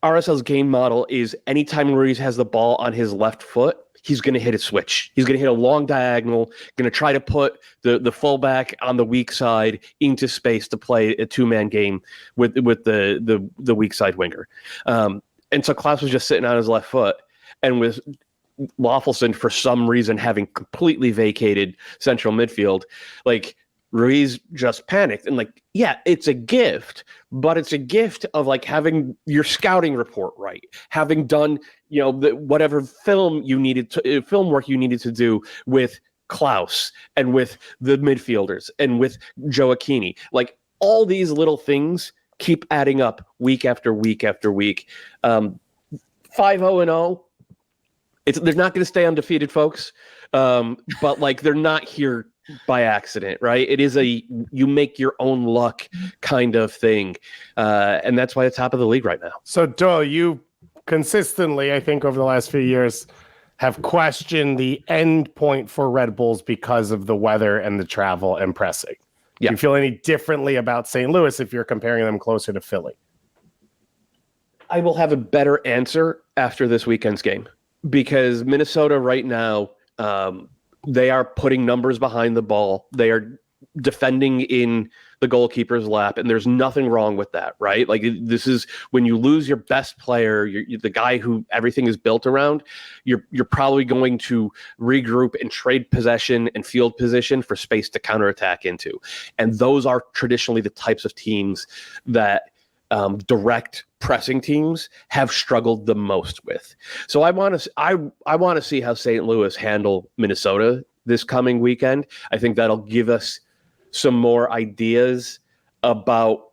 RSL's game model is anytime Ruiz has the ball on his left foot, he's going to hit a switch. He's going to hit a long diagonal, going to try to put the fullback on the weak side into space to play a two-man game with the weak side winger. And so Klaus was just sitting on his left foot, and with Loffelson, for some reason, having completely vacated central midfield, like Ruiz just panicked. And like, yeah, it's a gift, but it's a gift of like having your scouting report right, having done, whatever film work you needed to do with Klaus and with the midfielders and with Joe Aquini. Like all these little things keep adding up week after week after week. 5-0-0. They're not going to stay undefeated, folks. But like they're not here by accident, right? It is you make your own luck kind of thing. And that's why it's top of the league right now. So Doyle, you consistently, I think over the last few years, have questioned the end point for Red Bulls because of the weather and the travel and pressing. Yeah. Do you feel any differently about St. Louis if you're comparing them closer to Philly? I will have a better answer after this weekend's game, because Minnesota right now, they are putting numbers behind the ball. They are defending in the goalkeeper's lap, and there's nothing wrong with that, right? Like this is when you lose your best player, you're the guy who everything is built around. You're probably going to regroup and trade possession and field position for space to counterattack into, and those are traditionally the types of teams that direct pressing teams have struggled the most with. So I want to see how St. Louis handle Minnesota this coming weekend. I think that'll give us some more ideas about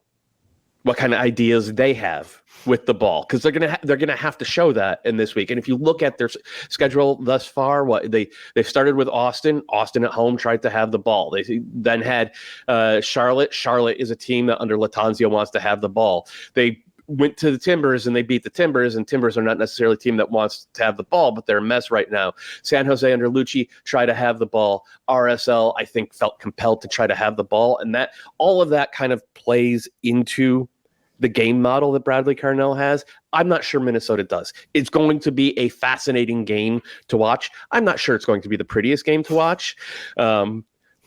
what kind of ideas they have with the ball, because they're gonna have to show that in this week. And if you look at their schedule thus far, they started with Austin at home, tried to have the ball. They then had Charlotte. Charlotte is a team that under Latanzio wants to have the ball. They went to the Timbers and they beat the Timbers, and Timbers are not necessarily a team that wants to have the ball, but they're a mess right now. San Jose under Lucci try to have the ball. RSL, I think, felt compelled to try to have the ball, and that all of that kind of plays into the game model that Bradley Carnell has. I'm not sure Minnesota does. It's going to be a fascinating game to watch. I'm not sure it's going to be the prettiest game to watch.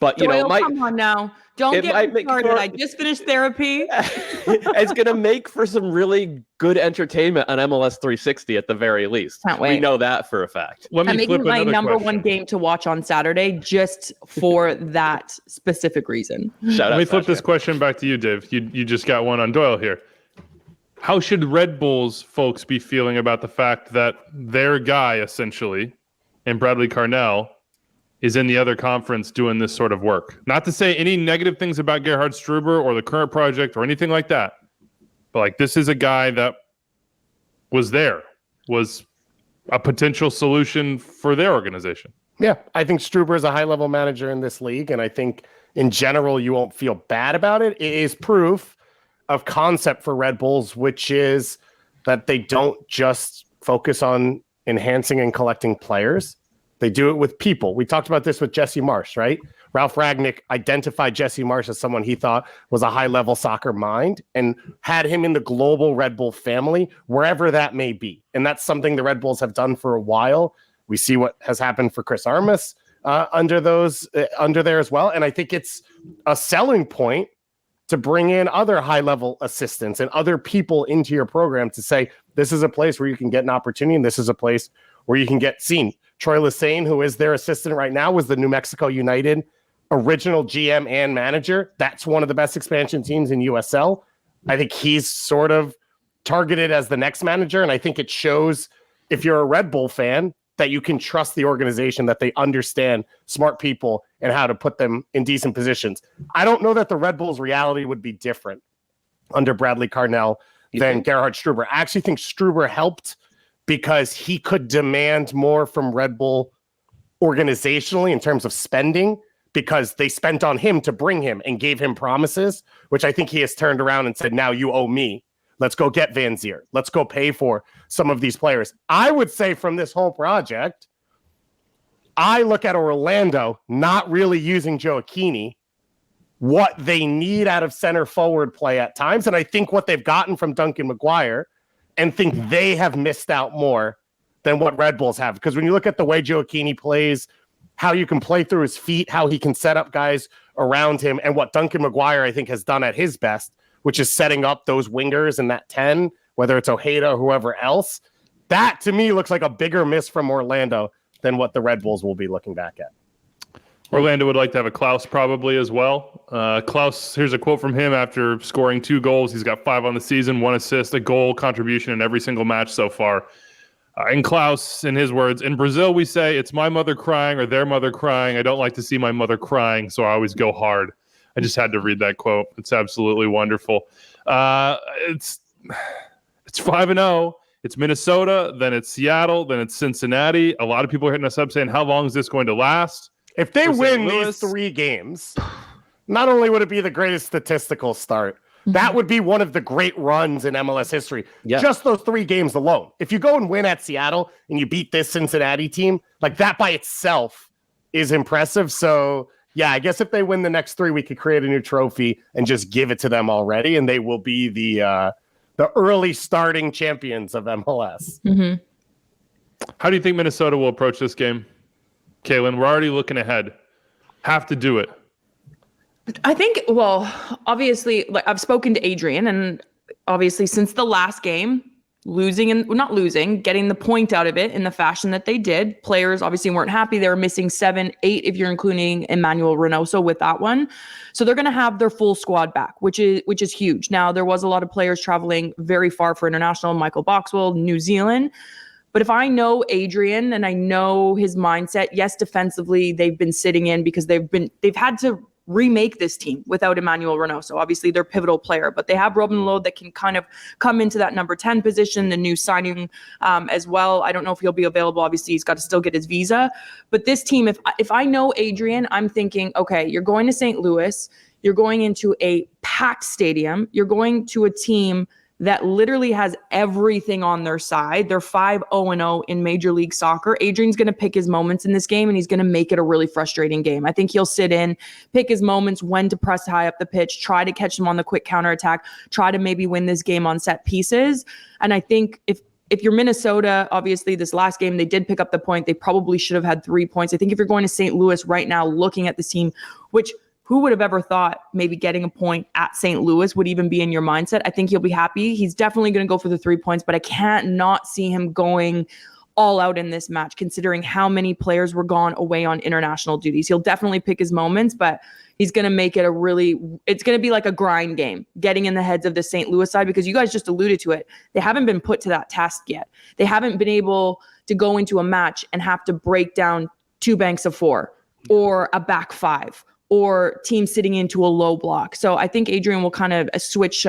But Doyle, come on now. Don't get me started. I just finished therapy. It's going to make for some really good entertainment on MLS 360 at the very least. Can't wait. We know that for a fact. Let me I'm making my number one game to watch on Saturday just for that specific reason. Let me flip this question back to you, Dave. You just got one on Doyle here. How should Red Bulls folks be feeling about the fact that their guy, essentially, and Bradley Carnell, is in the other conference doing this sort of work? Not to say any negative things about Gerhard Struber or the current project or anything like that, but like this is a guy that was a potential solution for their organization. Yeah, I think Struber is a high-level manager in this league, and I think in general you won't feel bad about it. It is proof of concept for Red Bulls, which is that they don't just focus on enhancing and collecting players. They do it with people. We talked about this with Jesse Marsch, right? Ralph Ragnick identified Jesse Marsch as someone he thought was a high-level soccer mind and had him in the global Red Bull family, wherever that may be. And that's something the Red Bulls have done for a while. We see what has happened for Chris Armas under there as well. And I think it's a selling point to bring in other high-level assistants and other people into your program to say, this is a place where you can get an opportunity, and this is a place where you can get seen. Troy Lesane, who is their assistant right now, was the New Mexico United original GM and manager. That's one of the best expansion teams in USL. I think he's sort of targeted as the next manager, and I think it shows, if you're a Red Bull fan, that you can trust the organization, that they understand smart people and how to put them in decent positions. I don't know that the Red Bulls' reality would be different under Bradley Carnell than Gerhard Struber. I actually think Struber helped because he could demand more from Red Bull organizationally in terms of spending, because they spent on him to bring him and gave him promises, which I think he has turned around and said, now you owe me. Let's go get Van Zier. Let's go pay for some of these players. I would say from this whole project, I look at Orlando not really using Gioacchini, what they need out of center forward play at times, and I think what they've gotten from Duncan Maguire, and think they have missed out more than what Red Bulls have. Because when you look at the way Gioacchini plays, how you can play through his feet, how he can set up guys around him, and what Duncan Maguire, I think, has done at his best, which is setting up those wingers in that 10, whether it's Ojeda or whoever else. That, to me, looks like a bigger miss from Orlando than what the Red Bulls will be looking back at. Orlando would like to have a Klaus probably as well. Klaus, here's a quote from him after scoring 2 goals. He's got 5 on the season, 1 assist, a goal contribution in every single match so far. And Klaus, in his words, in Brazil, we say, it's my mother crying or their mother crying. I don't like to see my mother crying, so I always go hard. I just had to read that quote. It's absolutely wonderful. It's 5-0. It's Minnesota, then it's Seattle, then it's Cincinnati. A lot of people are hitting us up saying, how long is this going to last? If they win these 3 games, not only would it be the greatest statistical start, that would be one of the great runs in MLS history. Yeah. Just those 3 games alone. If you go and win at Seattle and you beat this Cincinnati team, like that by itself is impressive. So yeah, I guess if they win the next 3, we could create a new trophy and just give it to them already, and they will be the early starting champions of MLS. Mm-hmm. How do you think Minnesota will approach this game? Kaylin, we're already looking ahead. Have to do it. I think, well, obviously, like I've spoken to Adrian, and obviously since the last game, getting the point out of it in the fashion that they did, players obviously weren't happy. They were missing 7, 8 if you're including Emmanuel Reynoso with that one. So they're going to have their full squad back, which is huge. Now, there was a lot of players traveling very far for international, Michael Boxwell, New Zealand. But if I know Adrian and I know his mindset, yes, defensively, they've been sitting in because they've had to remake this team without Emmanuel Reynoso. Obviously, they're a pivotal player, but they have Robin Lod that can kind of come into that number 10 position, the new signing as well. I don't know if he'll be available. Obviously, he's got to still get his visa. But this team, if I know Adrian, I'm thinking, okay, you're going to St. Louis. You're going into a packed stadium. You're going to a team that literally has everything on their side. They're 5-0-0 in Major League Soccer. Adrian's going to pick his moments in this game, and he's going to make it a really frustrating game. I think he'll sit in, pick his moments, when to press high up the pitch, try to catch them on the quick counterattack, try to maybe win this game on set pieces. And I think if you're Minnesota, obviously this last game, they did pick up the point. They probably should have had 3 points. I think if you're going to St. Louis right now, looking at this team, which who would have ever thought maybe getting a point at St. Louis would even be in your mindset? I think he'll be happy. He's definitely going to go for the 3 points, but I can't not see him going all out in this match, considering how many players were gone away on international duties. He'll definitely pick his moments, but he's going to make it it's going to be like a grind game, getting in the heads of the St. Louis side, because you guys just alluded to it. They haven't been put to that task yet. They haven't been able to go into a match and have to break down 2 banks of 4 or a back 5. Or teams sitting into a low block. So I think Adrian will kind of switch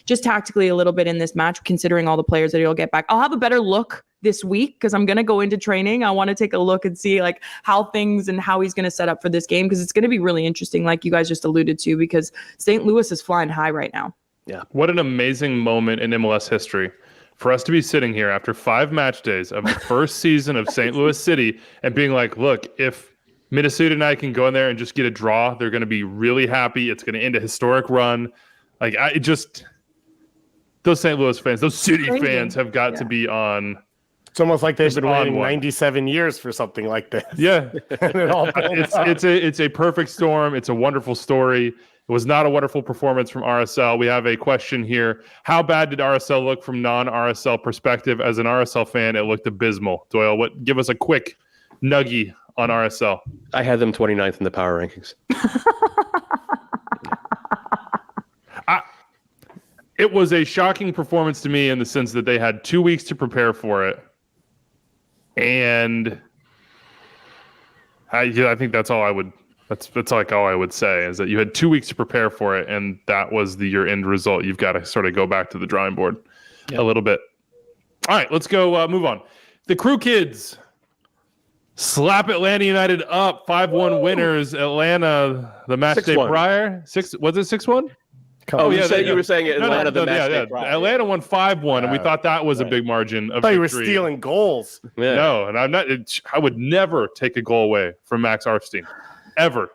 just tactically a little bit in this match, considering all the players that he'll get back. I'll have a better look this week because I'm going to go into training. I want to take a look and see like how things and how he's going to set up for this game, because it's going to be really interesting, like you guys just alluded to, because St. Louis is flying high right now. Yeah. What an amazing moment in MLS history for us to be sitting here after 5 match days of the first season of St. Louis City and being like, look, if Minnesota and I can go in there and just get a draw, they're going to be really happy. It's going to end a historic run. Like, those St. Louis fans, those City fans have got to be on. It's almost like they've been waiting one. 97 years for something like this. Yeah. And it all It's a perfect storm. It's a wonderful story. It was not a wonderful performance from RSL. We have a question here. How bad did RSL look from non-RSL perspective? As an RSL fan, it looked abysmal. Doyle, give us a quick nuggie on RSL. I had them 29th in the power rankings. It was a shocking performance to me in the sense that they had 2 weeks to prepare for it. And I think that's all I would say is that you had 2 weeks to prepare for it, and that was your end result. You've got to sort of go back to the drawing board a little bit. All right, let's go move on. The Crew Kids slap Atlanta United up, 5-1 winners. Atlanta, the match 6-1. day prior. Was it 6-1? Oh, yeah, you were saying Atlanta the match day prior. Atlanta won 5-1, and we thought that was a big margin of I thought you were victory. stealing goals. Yeah. No, and I'm not. I would never take a goal away from Max Arfstein, ever.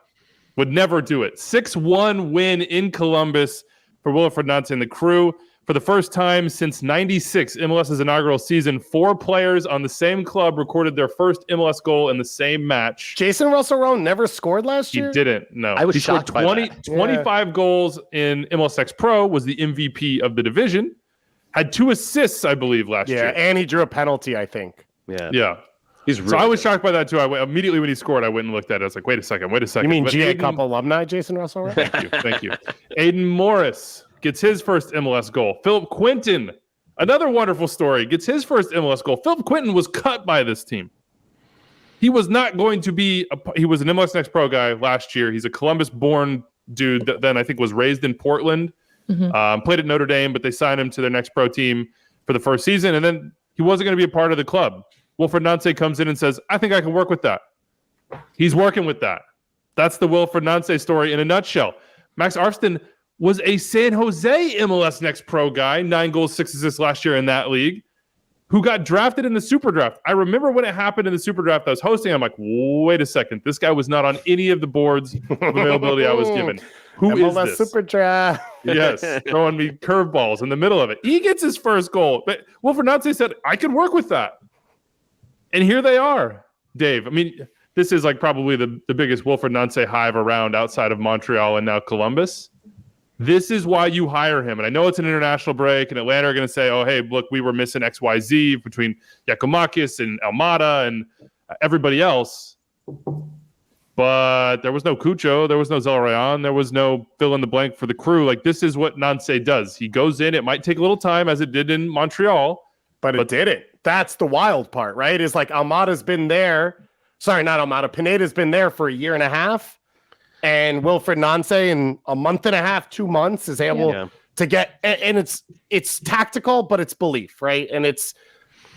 Would never do it. 6-1 win in Columbus for Wilfred Nancy and the Crew. For the first time since '96, MLS's inaugural season, 4 players on the same club recorded their first MLS goal in the same match. Jason Russell Rowan never scored last year? He didn't, no. I was he scored shocked by that. 25 goals in MLS Next Pro, was the MVP of the division. Had 2 assists, I believe, last year. Yeah, and he drew a penalty, I think. Yeah. He's really So I was good. shocked by that, too. Immediately when he scored, I went and looked at it. I was like, wait a second. You mean But GA Aiden- Cup alumni, Jason Russell Rowan? Thank you. Aiden Morris gets his first MLS goal. Philip Quinton, another wonderful story, gets his first MLS goal. Philip Quinton was cut by this team. He was not going to be he was an MLS Next Pro guy last year. He's a Columbus-born dude that then I think was raised in Portland, played at Notre Dame, but they signed him to their Next Pro team for the first season, and then he wasn't going to be a part of the club. Wilfred Nancy comes in and says, I think I can work with that. He's working with that. That's the Wilfred Nancy story in a nutshell. Max Arfstein was a San Jose MLS Next Pro guy, 9 goals, 6 assists last year in that league, who got drafted in the Super Draft. I remember when it happened in the Super Draft I was hosting, I'm like, wait a second. This guy was not on any of the boards of availability I was given. Who MLS is this? Super Draft. Yes, throwing me curveballs in the middle of it. He gets his first goal. But Wilfred Nancy said, I can work with that. And here they are, Dave. I mean, this is like probably the biggest Wilfred Nancy hive around outside of Montreal and now Columbus. This is why you hire him. And I know it's an international break, and Atlanta are going to say, oh, hey, look, we were missing XYZ between Giacomakis and Almada and everybody else. But there was no Cucho. There was no Zelrayan. There was no fill in the blank for the Crew. Like, this is what Nancy does. He goes in. It might take a little time, as it did in Montreal. But it didn't. That's the wild part, right? Is like Almada's been there. Sorry, not Almada. Pineda's been there for a year and a half. And Wilfred Nancy in a month and a half, 2 months is able to get, and it's tactical, but it's belief, right? And it's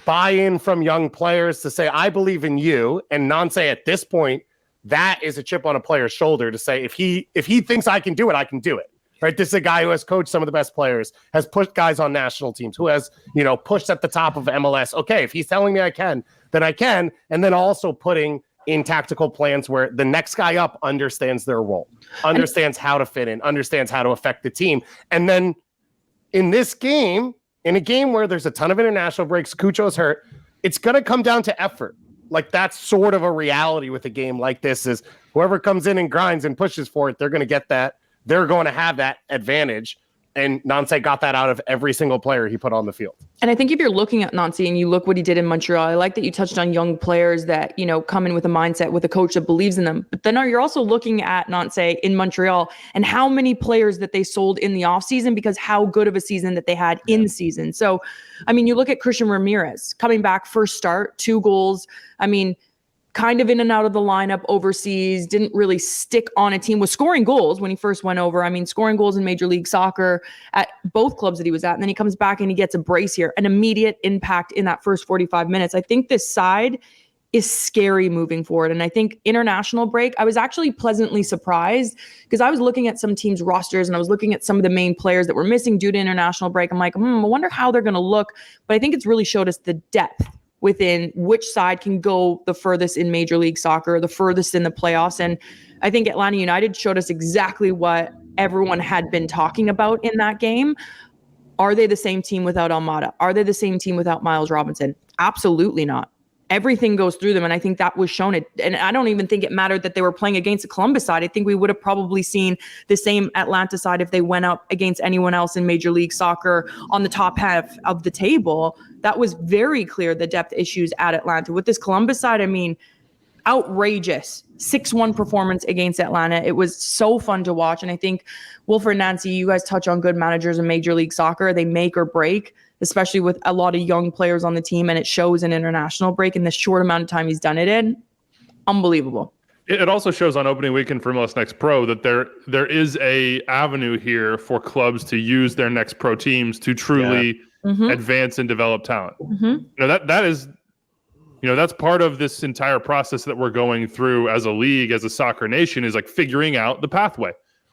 buy-in from young players to say, I believe in you. And Nancy at this point, that is a chip on a player's shoulder to say, if he thinks I can do it, I can do it. Right, this is a guy who has coached some of the best players, has pushed guys on national teams, who has, pushed at the top of MLS. Okay, if he's telling me I can, then I can. And then also putting in tactical plans where the next guy up understands their role, understands how to fit in, understands how to affect the team. And then in this game, in a game where there's a ton of international breaks, Cucho's hurt, it's going to come down to effort. Like, that's sort of a reality with a game like this is whoever comes in and grinds and pushes for it, they're going to get that. They're going to have that advantage. And Nancy got that out of every single player he put on the field. And I think if you're looking at Nancy and you look what he did in Montreal, I like that you touched on young players that, come in with a mindset with a coach that believes in them. But then you're also looking at Nancy in Montreal and how many players that they sold in the offseason because how good of a season that they had in season. So, I mean, you look at Christian Ramirez coming back, first start, 2 goals. I mean, kind of in and out of the lineup overseas, didn't really stick on a team, was scoring goals when he first went over. I mean, scoring goals in Major League Soccer at both clubs that he was at. And then he comes back and he gets a brace here, an immediate impact in that first 45 minutes. I think this side is scary moving forward. And I think international break, I was actually pleasantly surprised because I was looking at some teams' rosters and I was looking at some of the main players that were missing due to international break. I'm like, I wonder how they're going to look. But I think it's really showed us the depth within which side can go the furthest in Major League Soccer, the furthest in the playoffs. And I think Atlanta United showed us exactly what everyone had been talking about in that game. Are they the same team without Almada? Are they the same team without Miles Robinson? Absolutely not. Everything goes through them, and I think that was shown. And I don't even think it mattered that they were playing against the Columbus side. I think we would have probably seen the same Atlanta side if they went up against anyone else in Major League Soccer on the top half of the table. That was very clear, the depth issues at Atlanta. With this Columbus side, I mean, outrageous 6-1 performance against Atlanta. It was so fun to watch. And I think, Wilfred, Nancy, you guys touch on good managers in Major League Soccer. They make or break, especially with a lot of young players on the team, and it shows in international break in the short amount of time he's done it in. Unbelievable. It also shows on opening weekend for MLS Next Pro that there is a avenue here for clubs to use their Next Pro teams to truly advance and develop talent. That is, that's part of this entire process that we're going through as a league, as a soccer nation, is like figuring out the pathway.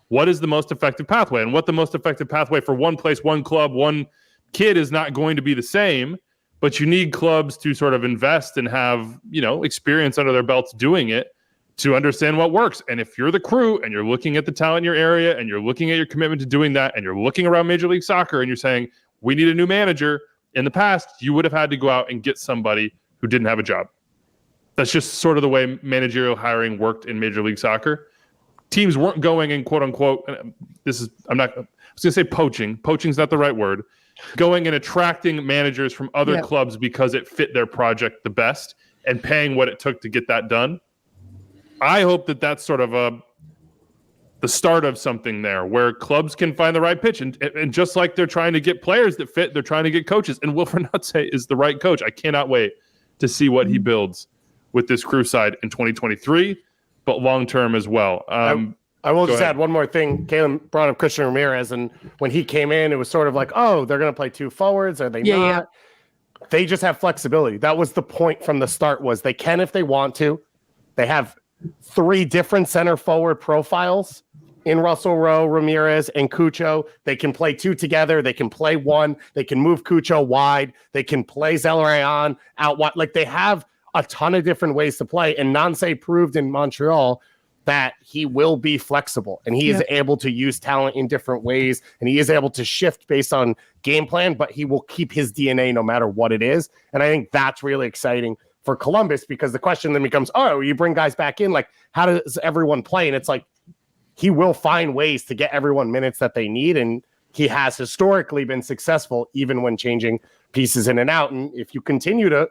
What is the most effective pathway? And what the most effective pathway for one place, one club, one kid is not going to be the same, but you need clubs to sort of invest and have, experience under their belts doing it to understand what works. And if you're the crew and you're looking at the talent in your area and you're looking at your commitment to doing that and you're looking around Major League Soccer and you're saying, we need a new manager, in the past, you would have had to go out and get somebody who didn't have a job. That's just sort of the way managerial hiring worked in Major League Soccer. Teams weren't going and quote unquote, I was going to say poaching. Poaching's not the right word. Going and attracting managers from other clubs because it fit their project the best and paying what it took to get that done. I hope that that's sort of the start of something there where clubs can find the right pitch. And just like they're trying to get players that fit, they're trying to get coaches. And Wilfred Natse is the right coach. I cannot wait to see what he builds with this crew side in 2023, but long-term as well. I will just add one more thing. Kalen brought up Christian Ramirez, and when he came in, it was sort of like, oh, they're going to play two forwards. Are they not? Yeah. They just have flexibility. That was the point from the start, was they can if they want to. They have 3 different center forward profiles in Russell Rowe, Ramirez, and Cucho. They can play 2 together. They can play 1. They can move Cucho wide. They can play Zelarayan out wide. Like, they have a ton of different ways to play. And Nancy proved in Montreal that he will be flexible and he is able to use talent in different ways, and he is able to shift based on game plan, but he will keep his DNA no matter what it is. And I think that's really exciting for Columbus, because the question then becomes, oh, you bring guys back in, like, how does everyone play? And it's like, he will find ways to get everyone minutes that they need. And he has historically been successful even when changing pieces in and out. And if you continue to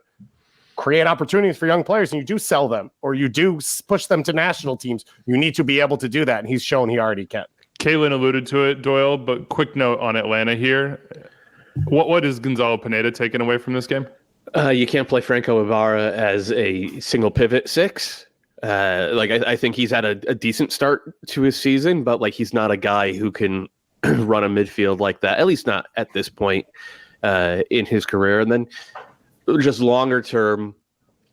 create opportunities for young players and you do sell them or you do push them to national teams, you need to be able to do that. And he's shown he already can. Kaylin alluded to it, Doyle, but quick note on Atlanta here. What is Gonzalo Pineda taking away from this game? You can't play Franco Ibarra as a single pivot 6. I think he's had a decent start to his season, but he's not a guy who can run a midfield like that, at least not at this point in his career. And then just longer term,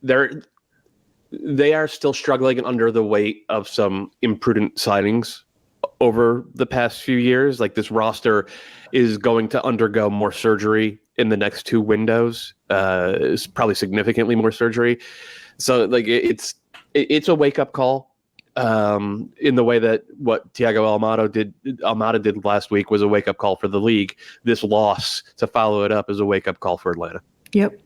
they are still struggling under the weight of some imprudent signings over the past few years. Like, this roster is going to undergo more surgery in the next 2 windows, probably significantly more surgery. So it's a wake up call in the way that what Thiago Almada did last week was a wake up call for the league. This loss to follow it up is a wake up call for Atlanta. Yep.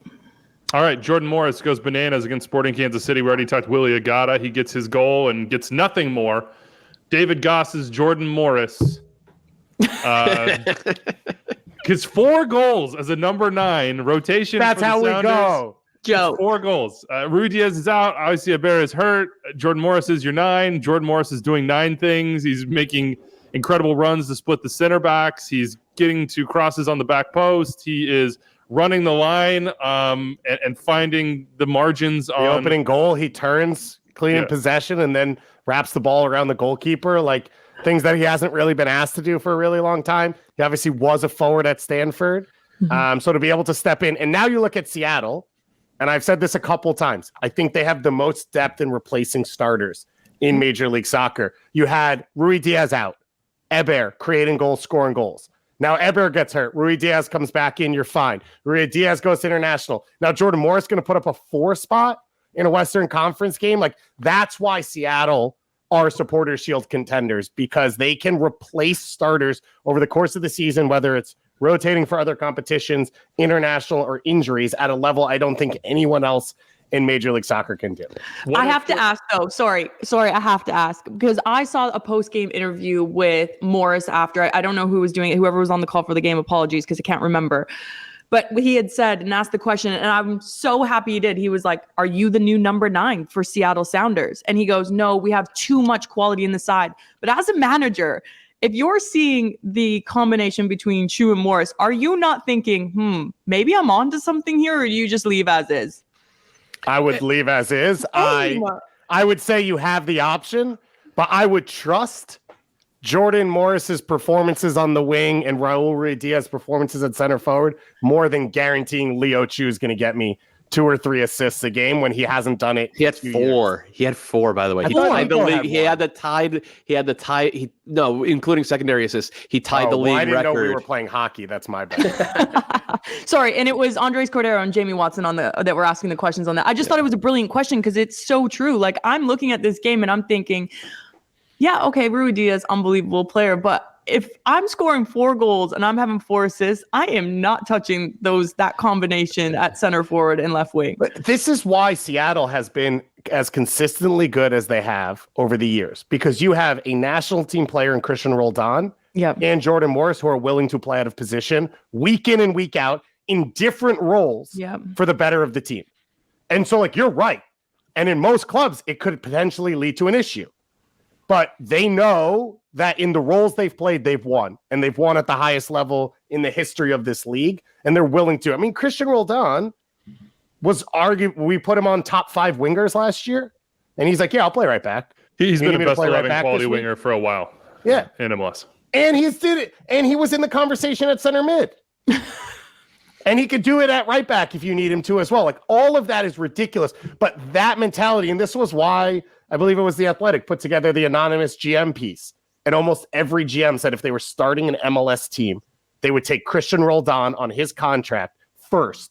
All right, Jordan Morris goes bananas against Sporting Kansas City. We already talked Willie Agata. He gets his goal and gets nothing more. David Goss's Jordan Morris gets 4 goals as a number 9 rotation. That's how we go. Joe. 4 goals. Rui Diaz is out. Obviously, Abera is hurt. Jordan Morris is your 9. Jordan Morris is doing 9 things. He's making incredible runs to split the center backs. He's getting to crosses on the back post. He is running the line and finding the margins on the opening goal. He turns clean in possession and then wraps the ball around the goalkeeper, like things that he hasn't really been asked to do for a really long time. He obviously was a forward at Stanford. So to be able to step in, and now you look at Seattle, and I've said this a couple times, I think they have the most depth in replacing starters in Major League Soccer. You had Rui Diaz out, Eber creating goals, scoring goals. Now Eber gets hurt. Rui Diaz comes back in. You're fine. Rui Diaz goes to international. Now Jordan Morris going to put up a 4 spot in a Western Conference game. Like, that's why Seattle are Supporters Shield contenders, because they can replace starters over the course of the season, whether it's rotating for other competitions, international, or injuries, at a level I don't think anyone else in Major League Soccer can do. I have to ask though. Sorry, I have to ask, because I saw a post-game interview with Morris after. I don't know who was doing it. Whoever was on the call for the game, apologies, because I can't remember. But he had said and asked the question, and I'm so happy he did. He was like, "Are you the new number 9 for Seattle Sounders?" And he goes, "No, we have too much quality in the side." But as a manager, if you're seeing the combination between Chu and Morris, are you not thinking, maybe I'm onto something here, or do you just leave as is? I would leave as is. I would say you have the option, but I would trust Jordan Morris's performances on the wing and Raul Ruiz Diaz's performances at center forward more than guaranteeing Leo Chu is going to get me 2 or 3 assists a game when he hasn't done it. He had 4. Years. He had 4, by the way. He tied the league. He had the tie. No, including secondary assists. He tied the league I didn't record. know we were playing hockey. That's my bad. Sorry, and it was Andres Cordero and Jamie Watson that were asking the questions on that. I just thought it was a brilliant question because it's so true. Like, I'm looking at this game and I'm thinking, yeah, okay, Rui Diaz, unbelievable player, but if I'm scoring 4 goals and I'm having 4 assists, I am not touching that combination at center forward and left wing. But this is why Seattle has been as consistently good as they have over the years, because you have a national team player in Christian Roldan and Jordan Morris who are willing to play out of position week in and week out in different roles for the better of the team. And so, like, you're right. And in most clubs, it could potentially lead to an issue. But they know that in the roles they've played, they've won. And they've won at the highest level in the history of this league. And they're willing to. I mean, Christian Roldan was we put him on top 5 wingers last year. And he's like, yeah, I'll play right back. He's been a best 11 quality winger for a while. Yeah. In MLS. And he did it. And he was in the conversation at center mid. And he could do it at right back if you need him to as well. Like, all of that is ridiculous. But that mentality, and this was why I believe it was The Athletic put together the anonymous GM piece. And almost every GM said if they were starting an MLS team, they would take Christian Roldan on his contract first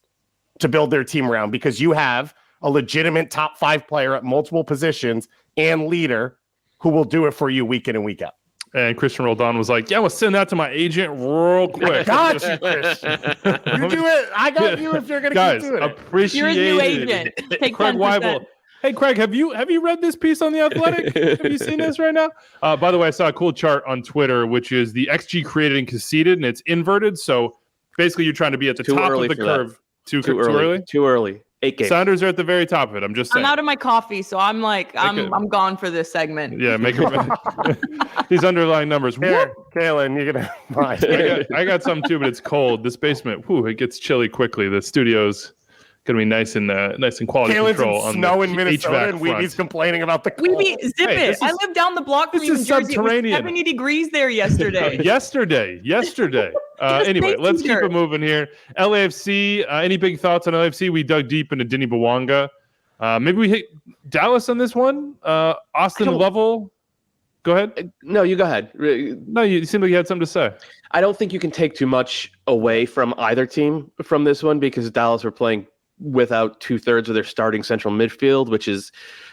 to build their team around, because you have a legitimate top 5 player at multiple positions and leader who will do it for you week in and week out. And Christian Roldan was like, yeah, we'll send that to my agent real quick. I got you, Christian. You do it. I got you if you're going to keep doing it. Appreciate You're his new agent. Take Craig 10%. Weibel. Hey, Craig, have you read this piece on The Athletic? Have you seen this right now? By the way, I saw a cool chart on Twitter, which is the XG created and conceded, and it's inverted. So basically, you're trying to be at the top of the curve. Too early? Too early. 8 games. Sounders are at the very top of it. I'm just saying. I'm out of my coffee, so I'm like, I'm gone for this segment. Yeah, make it. These underlying numbers. Here, Kalen, you're going to I got some too, but it's cold. This basement, it gets chilly quickly. The studio's gonna be nice and quality Kalen's control in on snow the in Minnesota, HVAC and Weeby's complaining about the cold. Weeby, zip it. I live down the block from you in Jersey. It was 70 degrees there yesterday. yesterday. Anyway, let's keep it moving here. LAFC, any big thoughts on LAFC? We dug deep into Dénis Bouanga. Maybe we hit Dallas on this one. Austin Lovell. Go ahead. No, you go ahead. No, you seem like you had something to say. I don't think you can take too much away from either team from this one, because Dallas were playing without 2/3 of their starting central midfield, which is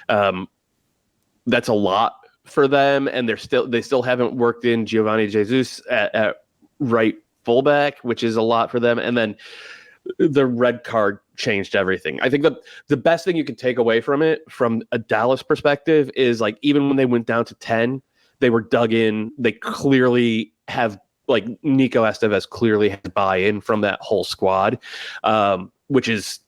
that's a lot for them. And they still haven't worked in Giovanni Jesus at right fullback, which is a lot for them. And then the red card changed everything. I think the best thing you can take away from it, from a Dallas perspective, is like, even when they went down to 10, they were dug in. They clearly have, like, Nico Estevez clearly has buy-in from that whole squad, which is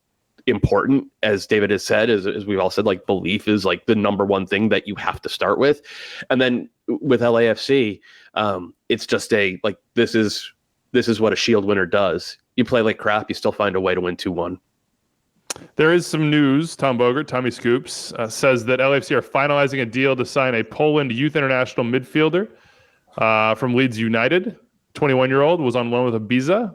important. As David has said, as we've all said, like, belief is like the number one thing that you have to start with. And then with LAFC, it's just this is what a Shield winner does. You play like crap, you still find a way to win 2-1. There is some news. Tom Bogert, Tommy Scoops, says that LAFC are finalizing a deal to sign a Poland youth international midfielder from Leeds United. 21-year-old was on loan with Ibiza.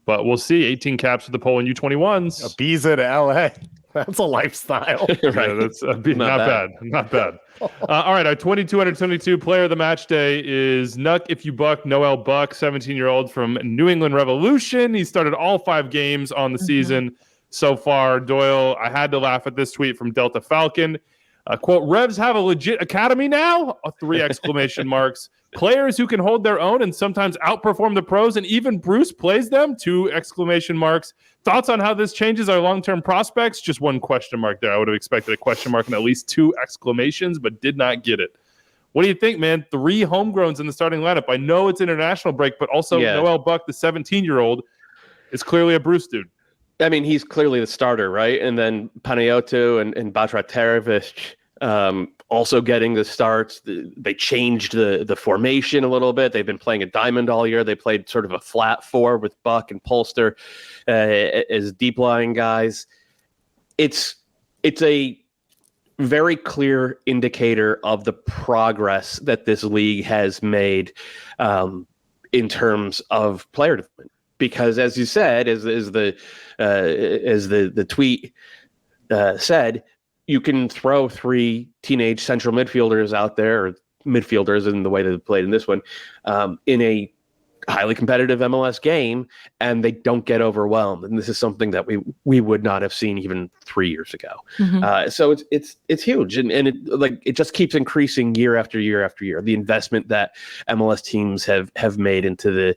But we'll see. 18 caps with the Poland U21s. Ibiza to LA. That's a lifestyle. Right. Yeah, that's not bad. Not bad. All right, our 2222 player of the match day is Nuck If You Buck, Noel Buck, 17-year-old from New England Revolution. He started all 5 games on the season so far. Doyle, I had to laugh at this tweet from Delta Falcon. Quote, Revs have a legit academy now? 3 exclamation marks. Players who can hold their own and sometimes outperform the pros, and even Bruce plays them? 2 exclamation marks. Thoughts on how this changes our long-term prospects? Just 1 question mark there. I would have expected a question mark and at least 2 exclamations, but did not get it. What do you think, man? 3 homegrowns in the starting lineup. I know it's international break, but also Noel Buck, the 17-year-old, is clearly a Bruce dude. I mean, he's clearly the starter, right? And then Panayotou and Batraterovic also getting the starts. They changed the formation a little bit. They've been playing a diamond all year. They played sort of a flat 4 with Buck and Polster as deep lying guys. It's a very clear indicator of the progress that this league has made in terms of player development. Because, as you said, as the tweet said, you can throw 3 teenage central midfielders out there, or midfielders in the way that they played in this one, in a highly competitive MLS game, and they don't get overwhelmed. And this is something that we would not have seen even 3 years ago. So it's huge, and it just keeps increasing year after year after year. The investment that MLS teams have made into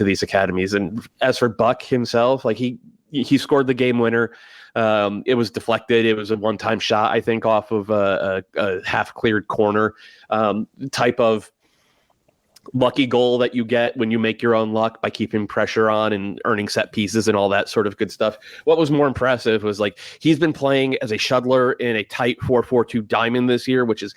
these academies. And as for Buck himself, like he scored the game winner. It was deflected. It was a one-time shot, I think, off of a half-cleared corner type of lucky goal that you get when you make your own luck by keeping pressure on and earning set pieces and all that sort of good stuff. What was more impressive was, like, he's been playing as a shuttler in a tight 4-4-2 diamond this year, which is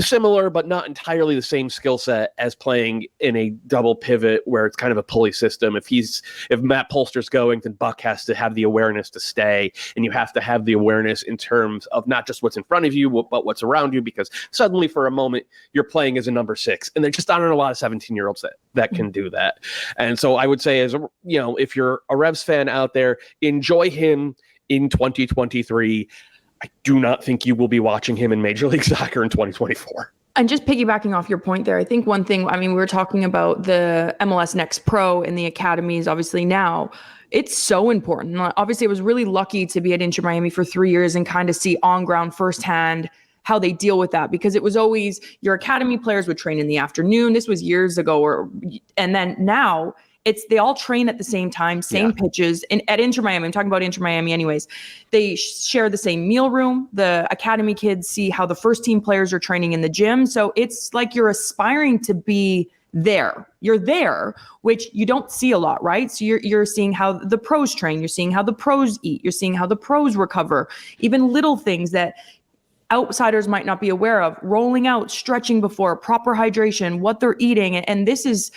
similar but not entirely the same skill set as playing in a double pivot where it's kind of a pulley system. If Matt Polster's going, then Buck has to have the awareness to stay, and you have to have the awareness in terms of not just what's in front of you but what's around you, because suddenly for a moment you're playing as a number 6, and there just aren't a lot of 17-year-olds that can do that. And so I would say, if you're a Revs fan out there, enjoy him in 2023. I do not think you will be watching him in Major League Soccer in 2024. And just piggybacking off your point there, I think one thing, we were talking about the MLS Next Pro and the academies, obviously now. It's so important. Obviously, I was really lucky to be at Inter Miami for 3 years and kind of see on ground firsthand how they deal with that, because it was always your academy players would train in the afternoon. This was years ago, and then now they all train at the same time, same pitches. And at Inter Miami, I'm talking about Inter Miami anyways, they share the same meal room. The academy kids see how the first team players are training in the gym. So it's like you're aspiring to be there. You're there, which you don't see a lot, right? So you're seeing how the pros train. You're seeing how the pros eat. You're seeing how the pros recover. Even little things that outsiders might not be aware of, rolling out, stretching before, proper hydration, what they're eating. And this is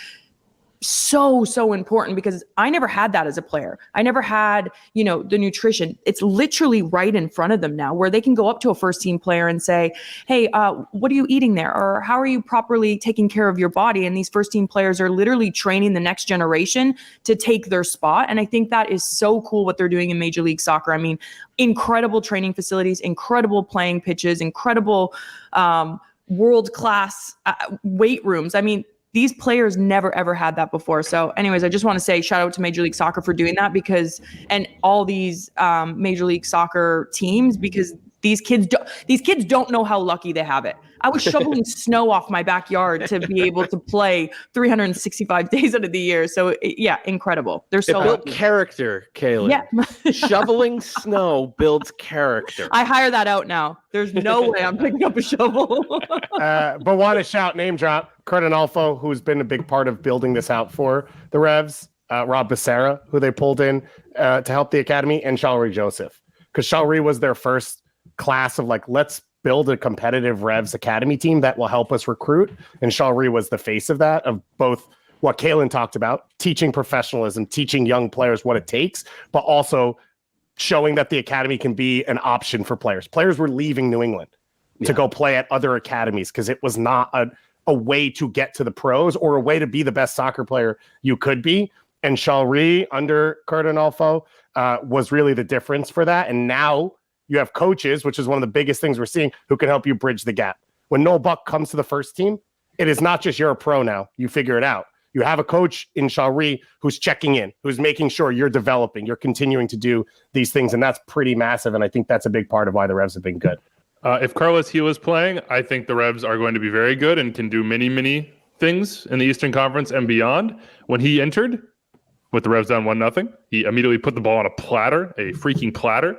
so important, because I never had that as a player. I never had, the nutrition. It's literally right in front of them now, where they can go up to a first team player and say, hey, what are you eating there? Or how are you properly taking care of your body? And these first team players are literally training the next generation to take their spot. And I think that is so cool what they're doing in Major League Soccer. I mean, incredible training facilities, incredible playing pitches, incredible world-class weight rooms. I mean, these players never, ever had that before. So anyways, I just want to say shout out to Major League Soccer for doing that, and all these Major League Soccer teams, because these kids don't know how lucky they have it. I was shoveling snow off my backyard to be able to play 365 days out of the year. So incredible. They're so built lucky. Kayla. Yeah. Shoveling snow builds character. I hire that out now. There's no way I'm picking up a shovel. But want to shout, name drop, Kurt Analfo, who's been a big part of building this out for the Revs, Rob Becerra, who they pulled in to help the academy, and Shalri Joseph. Because Shalri was their first class of let's build a competitive Revs academy team that will help us recruit. And Shalri was the face of that, of both what Kalen talked about, teaching professionalism, teaching young players what it takes, but also showing that the academy can be an option for players. Players were leaving New England to go play at other academies because it was not a way to get to the pros or a way to be the best soccer player you could be. And Shalri under Kurt Onalfo was really the difference for that. And now you have coaches, which is one of the biggest things we're seeing, who can help you bridge the gap. When Noel Buck comes to the first team, it is not just you're a pro now. You figure it out. You have a coach in Shalri who's checking in, who's making sure you're developing, you're continuing to do these things. And that's pretty massive. And I think that's a big part of why the Revs have been good. If Carlos Gil is playing, I think the Revs are going to be very good and can do many things in the Eastern Conference and beyond. When he entered with the Revs down 1-0, he immediately put the ball on a platter, a freaking platter,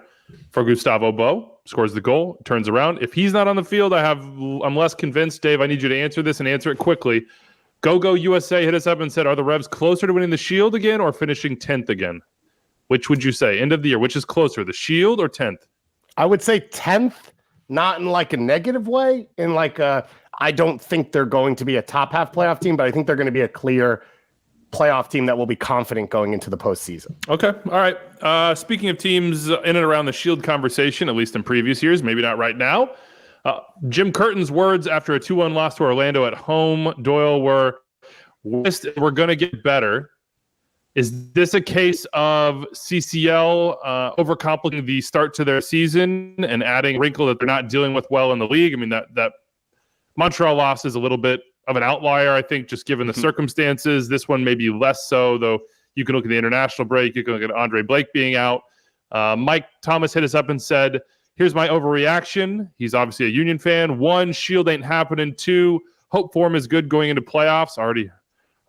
for Gustavo Bo, scores the goal, turns around. If he's not on the field, I'm less convinced. Dave, I need you to answer this and answer it quickly. Go USA hit us up and said, are the Revs closer to winning the Shield again or finishing 10th again? Which would you say? End of the year, which is closer, the Shield or 10th? I would say 10th, not in like a negative way, in like I don't think they're going to be a top half playoff team, but I think they're going to be a clear playoff team that will be confident going into the postseason. Okay. All right. Speaking of teams in and around the Shield conversation, at least in previous years, maybe not right now, Jim Curtin's words after a 2-1 loss to Orlando at home, Doyle, were going to get better. Is this a case of CCL overcomplicating the start to their season and adding a wrinkle that they're not dealing with well in the league? I mean, that Montreal loss is a little bit of an outlier, I think, just given the circumstances. This one may be less so, though. You can look at the international break. You can look at Andre Blake being out. Mike Thomas hit us up and said, here's my overreaction. He's obviously a Union fan. 1, Shield ain't happening. 2, hope form is good going into playoffs. Already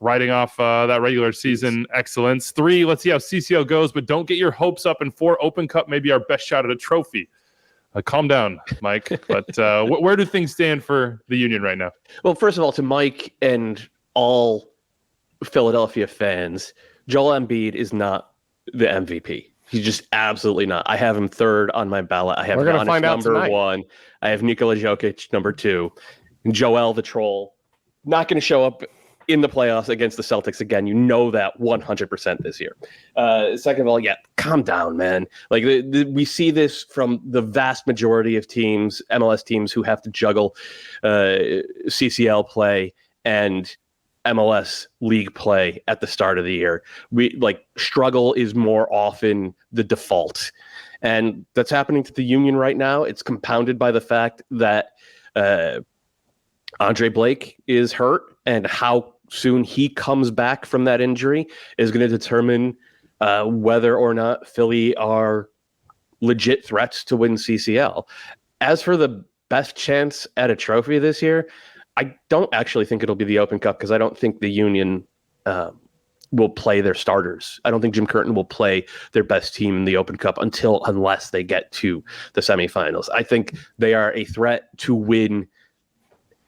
writing off that regular season excellence. 3, let's see how CCL goes, but don't get your hopes up. And 4, Open Cup may be our best shot at a trophy. Calm down, Mike. But where do things stand for the Union right now? Well, first of all, to Mike and all Philadelphia fans, Joel Embiid is not the MVP. He's just absolutely not. I have him 3rd on my ballot. I have Giannis number 1. I have Nikola Jokic number 2. And Joel the Troll not going to show up in the playoffs against the Celtics again. You know that 100% this year. Second of all, calm down, man. Like we see this from the vast majority of teams, MLS teams, who have to juggle CCL play and MLS league play at the start of the year. Struggle is more often the default. And that's happening to the Union right now. It's compounded by the fact that Andre Blake is hurt, and how soon he comes back from that injury is going to determine whether or not Philly are legit threats to win CCL. As for the best chance at a trophy this year, I don't actually think it'll be the Open Cup, because I don't think the Union will play their starters. I don't think Jim Curtin will play their best team in the Open Cup unless they get to the semifinals. I think they are a threat to win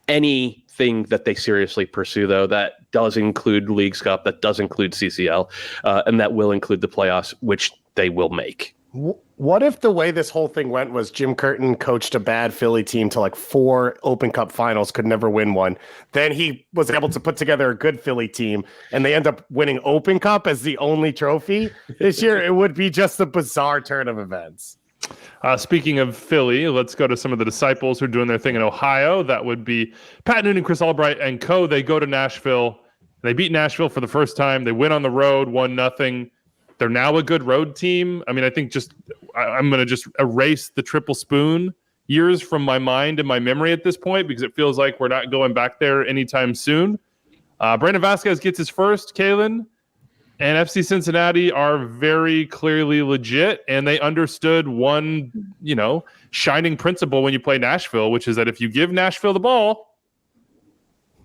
anything that they seriously pursue, though. That does include Leagues Cup, that does include CCL, and that will include the playoffs, which they will make. What if the way this whole thing went was Jim Curtin coached a bad Philly team to like 4 Open Cup finals, could never win one. Then he was able to put together a good Philly team, and they end up winning Open Cup as the only trophy this year? It would be just a bizarre turn of events. Speaking of Philly, let's go to some of the disciples who are doing their thing in Ohio. That would be Pat Noonan, Chris Albright, and co. They go to Nashville. They beat Nashville for the first time. They win on the road, 1-0. They're now a good road team. I mean, I think I'm going to just erase the triple spoon years from my mind and my memory at this point, because it feels like we're not going back there anytime soon. Brandon Vasquez gets his first, Kalen. And FC Cincinnati are very clearly legit, and they understood one, shining principle when you play Nashville, which is that if you give Nashville the ball,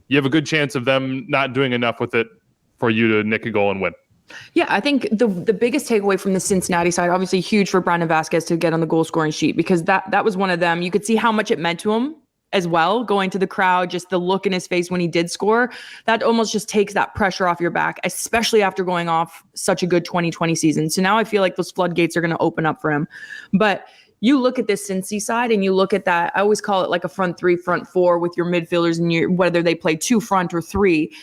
you have a good chance of them not doing enough with it for you to nick a goal and win. Yeah, I think the biggest takeaway from the Cincinnati side, obviously huge for Brandon Vasquez to get on the goal scoring sheet, because that was one of them. You could see how much it meant to him as well, going to the crowd, just the look in his face when he did score. That almost just takes that pressure off your back, especially after going off such a good 2020 season. So now I feel like those floodgates are going to open up for him. But you look at this Cincy side and you look at that, I always call it like a front 3, front 4 with your midfielders, and whether they play 2 front or 3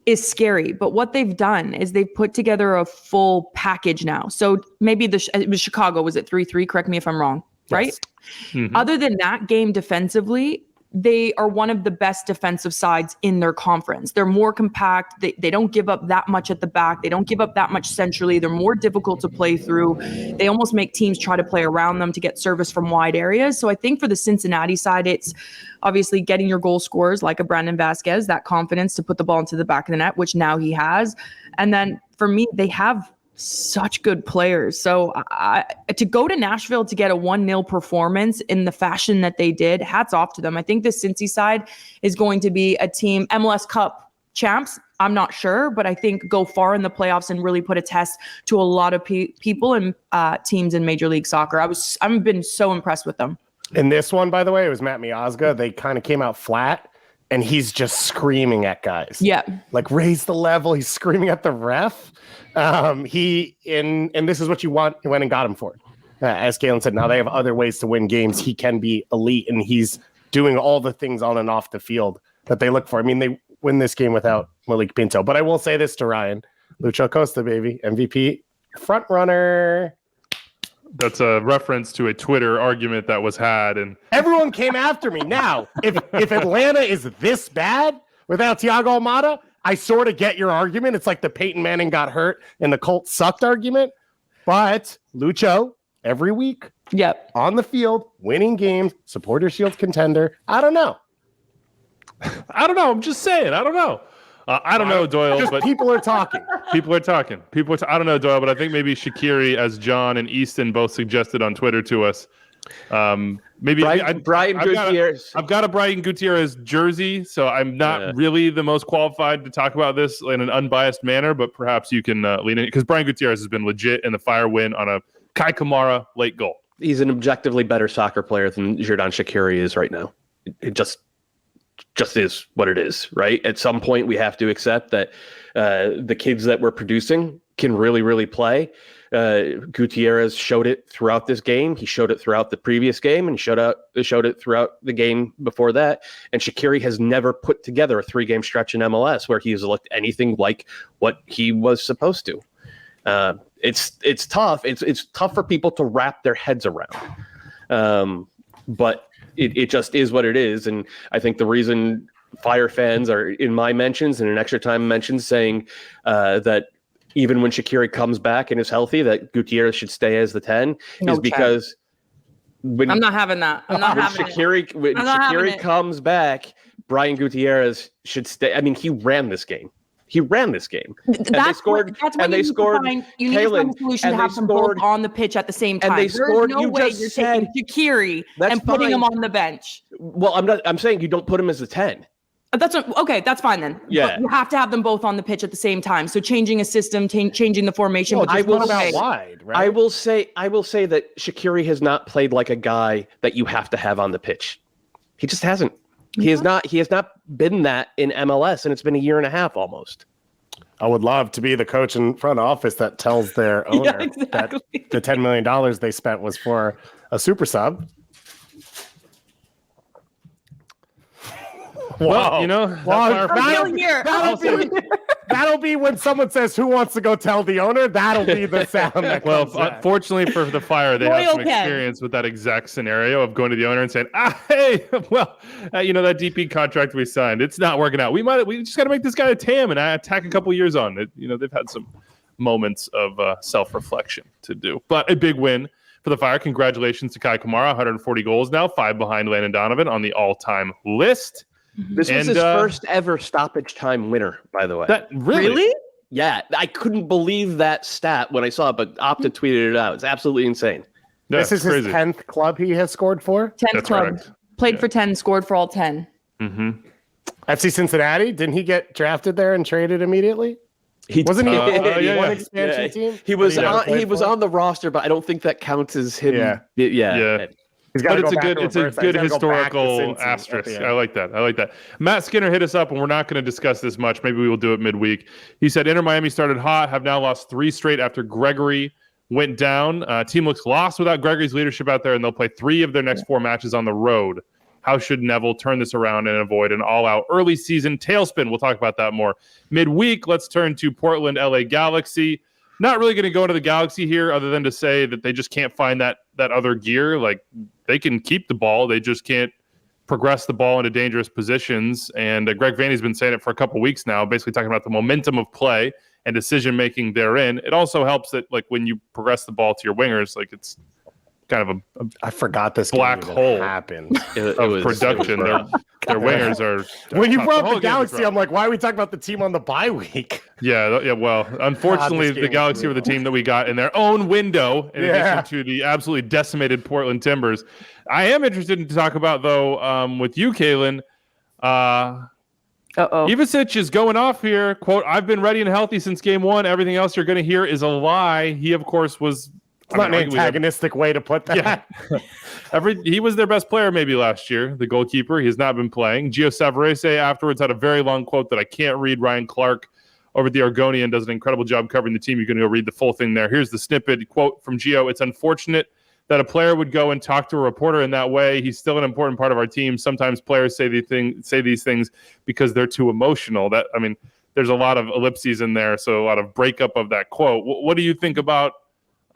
is scary. But what they've done is they've put together a full package now. So maybe it was Chicago, was it 3-3? Correct me if I'm wrong, right? Yes. Mm-hmm. Other than that game defensively, they are one of the best defensive sides in their conference. They're more compact. They don't give up that much at the back. They don't give up that much centrally. They're more difficult to play through. They almost make teams try to play around them to get service from wide areas. So I think for the Cincinnati side, it's obviously getting your goal scorers like a Brandon Vasquez, that confidence to put the ball into the back of the net, which now he has. And then for me, they have such good players. So to go to Nashville to get a 1-0 performance in the fashion that they did, hats off to them. I think the Cincy side is going to be a team, MLS Cup champs, I'm not sure, but I think go far in the playoffs and really put a test to a lot of people and teams in Major League Soccer. I've been so impressed with them. In this one, by the way, it was Matt Miazga. They kind of came out flat, and he's just screaming at guys. Yeah. Like, raise the level. He's screaming at the ref. And this is what you want. He went and got him for it. As Galen said, now they have other ways to win games. He can be elite, and he's doing all the things on and off the field that they look for. I mean, they win this game without Malik Pinto. But I will say this to Ryan. Lucho Acosta, baby. MVP. Front runner. That's a reference to a Twitter argument that was had. And everyone came after me. Now, if Atlanta is this bad without Thiago Almada, I sort of get your argument. It's like the Peyton Manning got hurt and the Colts sucked argument. But Lucho, every week, on the field, winning games, Supporter Shield contender. I don't know. I'm just saying. I don't know. I don't know, Doyle. But people are talking. I don't know, Doyle, but I think maybe Shaqiri, as John and Easton both suggested on Twitter to us. Maybe Brian Gutierrez. I've got a Brian Gutierrez jersey, so I'm not really the most qualified to talk about this in an unbiased manner, but perhaps you can lean in, because Brian Gutierrez has been legit in the Fire win on a Kai Kamara late goal. He's an objectively better soccer player than Xherdan Shaqiri is right now. It just is what it is, right? At some point, we have to accept that the kids that we're producing can really, really play. Gutierrez showed it throughout this game. He showed it throughout the previous game, and showed it throughout the game before that. And Shaqiri has never put together a 3-game stretch in MLS where he has looked anything like what he was supposed to. It's tough. It's tough for people to wrap their heads around. But it just is what it is. And I think the reason Fire fans are in my mentions and in extra time mentions saying that even when Shaqiri comes back and is healthy, that Gutierrez should stay as the 10 is because I'm not having that. When Shaqiri comes back, Brian Gutierrez should stay. I mean, he ran this game. That's they scored. You need to find a solution to have them both on the pitch at the same time. And they scored. There's no way you're taking Shaqiri and putting him on the bench. Well, I'm saying you don't put him as a 10. That's fine then. Yeah. But you have to have them both on the pitch at the same time. So changing a system, changing the formation. I will about wide, right? I will say that Shaqiri has not played like a guy that you have to have on the pitch. He just hasn't. He has not been that in MLS, and it's been a year and a half almost. I would love to be the coach in front office that tells their owner that the $10 million they spent was for a super sub. Well, that'll be when someone says, "Who wants to go tell the owner?" That'll be the sound. Unfortunately for the Fire, they have some experience with that exact scenario of going to the owner and saying, "Hey, that DP contract we signed, it's not working out. We just got to make this guy a TAM and attack a couple years on it." They've had some moments of self-reflection to do, but a big win for the Fire. Congratulations to Kai Kamara, 140 goals now, 5 behind Landon Donovan on the all-time list. This was his first ever stoppage time winner, by the way. Really? Yeah, I couldn't believe that stat when I saw it, but Opta tweeted it out. It's absolutely insane. Yeah, this is crazy. His 10th club he has scored for? 10th club. Correct. Played for 10, scored for all 10. Mm-hmm. FC Cincinnati? Didn't he get drafted there and traded immediately? Wasn't he one expansion team? He was on the roster, but I don't think that counts as him. Yeah. But it's a good historical asterisk. I like that. Matt Skinner hit us up, and we're not going to discuss this much. Maybe we will do it midweek. He said, Inter Miami started hot, have now lost 3 straight after Gregory went down. Team looks lost without Gregory's leadership out there, and they'll play 3 of their next 4 matches on the road. How should Neville turn this around and avoid an all-out early season tailspin? We'll talk about that more midweek. Let's turn to Portland, LA Galaxy. Not really going to go into the Galaxy here other than to say that they just can't find that other gear. Like, they can keep the ball. They just can't progress the ball into dangerous positions. And Greg Vanney's been saying it for a couple weeks now, basically talking about the momentum of play and decision-making therein. It also helps that, like, when you progress the ball to your wingers, like, it's kind of a I forgot this black game even hole happened. of production. Their wingers are When you tough. brought The up whole the game's Galaxy, rough. I'm like, why are we talking about the team on the bye week? Yeah. Well, unfortunately, God, this the game Galaxy was were the team that we got in their own window, in Yeah. addition to the absolutely decimated Portland Timbers. I am interested in to talk about, though, with you, Kaylin. Ivicic is going off here. Quote, "I've been ready and healthy since game one. Everything else you're going to hear is a lie." He, of course, was... It's not an antagonistic way to put that. Yeah. He was their best player maybe last year, the goalkeeper. He has not been playing. Gio Savarese afterwards had a very long quote that I can't read. Ryan Clark over at the Argonian does an incredible job covering the team. You're going to go read the full thing there. Here's the snippet quote from Gio. "It's unfortunate that a player would go and talk to a reporter in that way. He's still an important part of our team. Sometimes players say these things because they're too emotional." There's a lot of ellipses in there, so a lot of breakup of that quote. What do you think about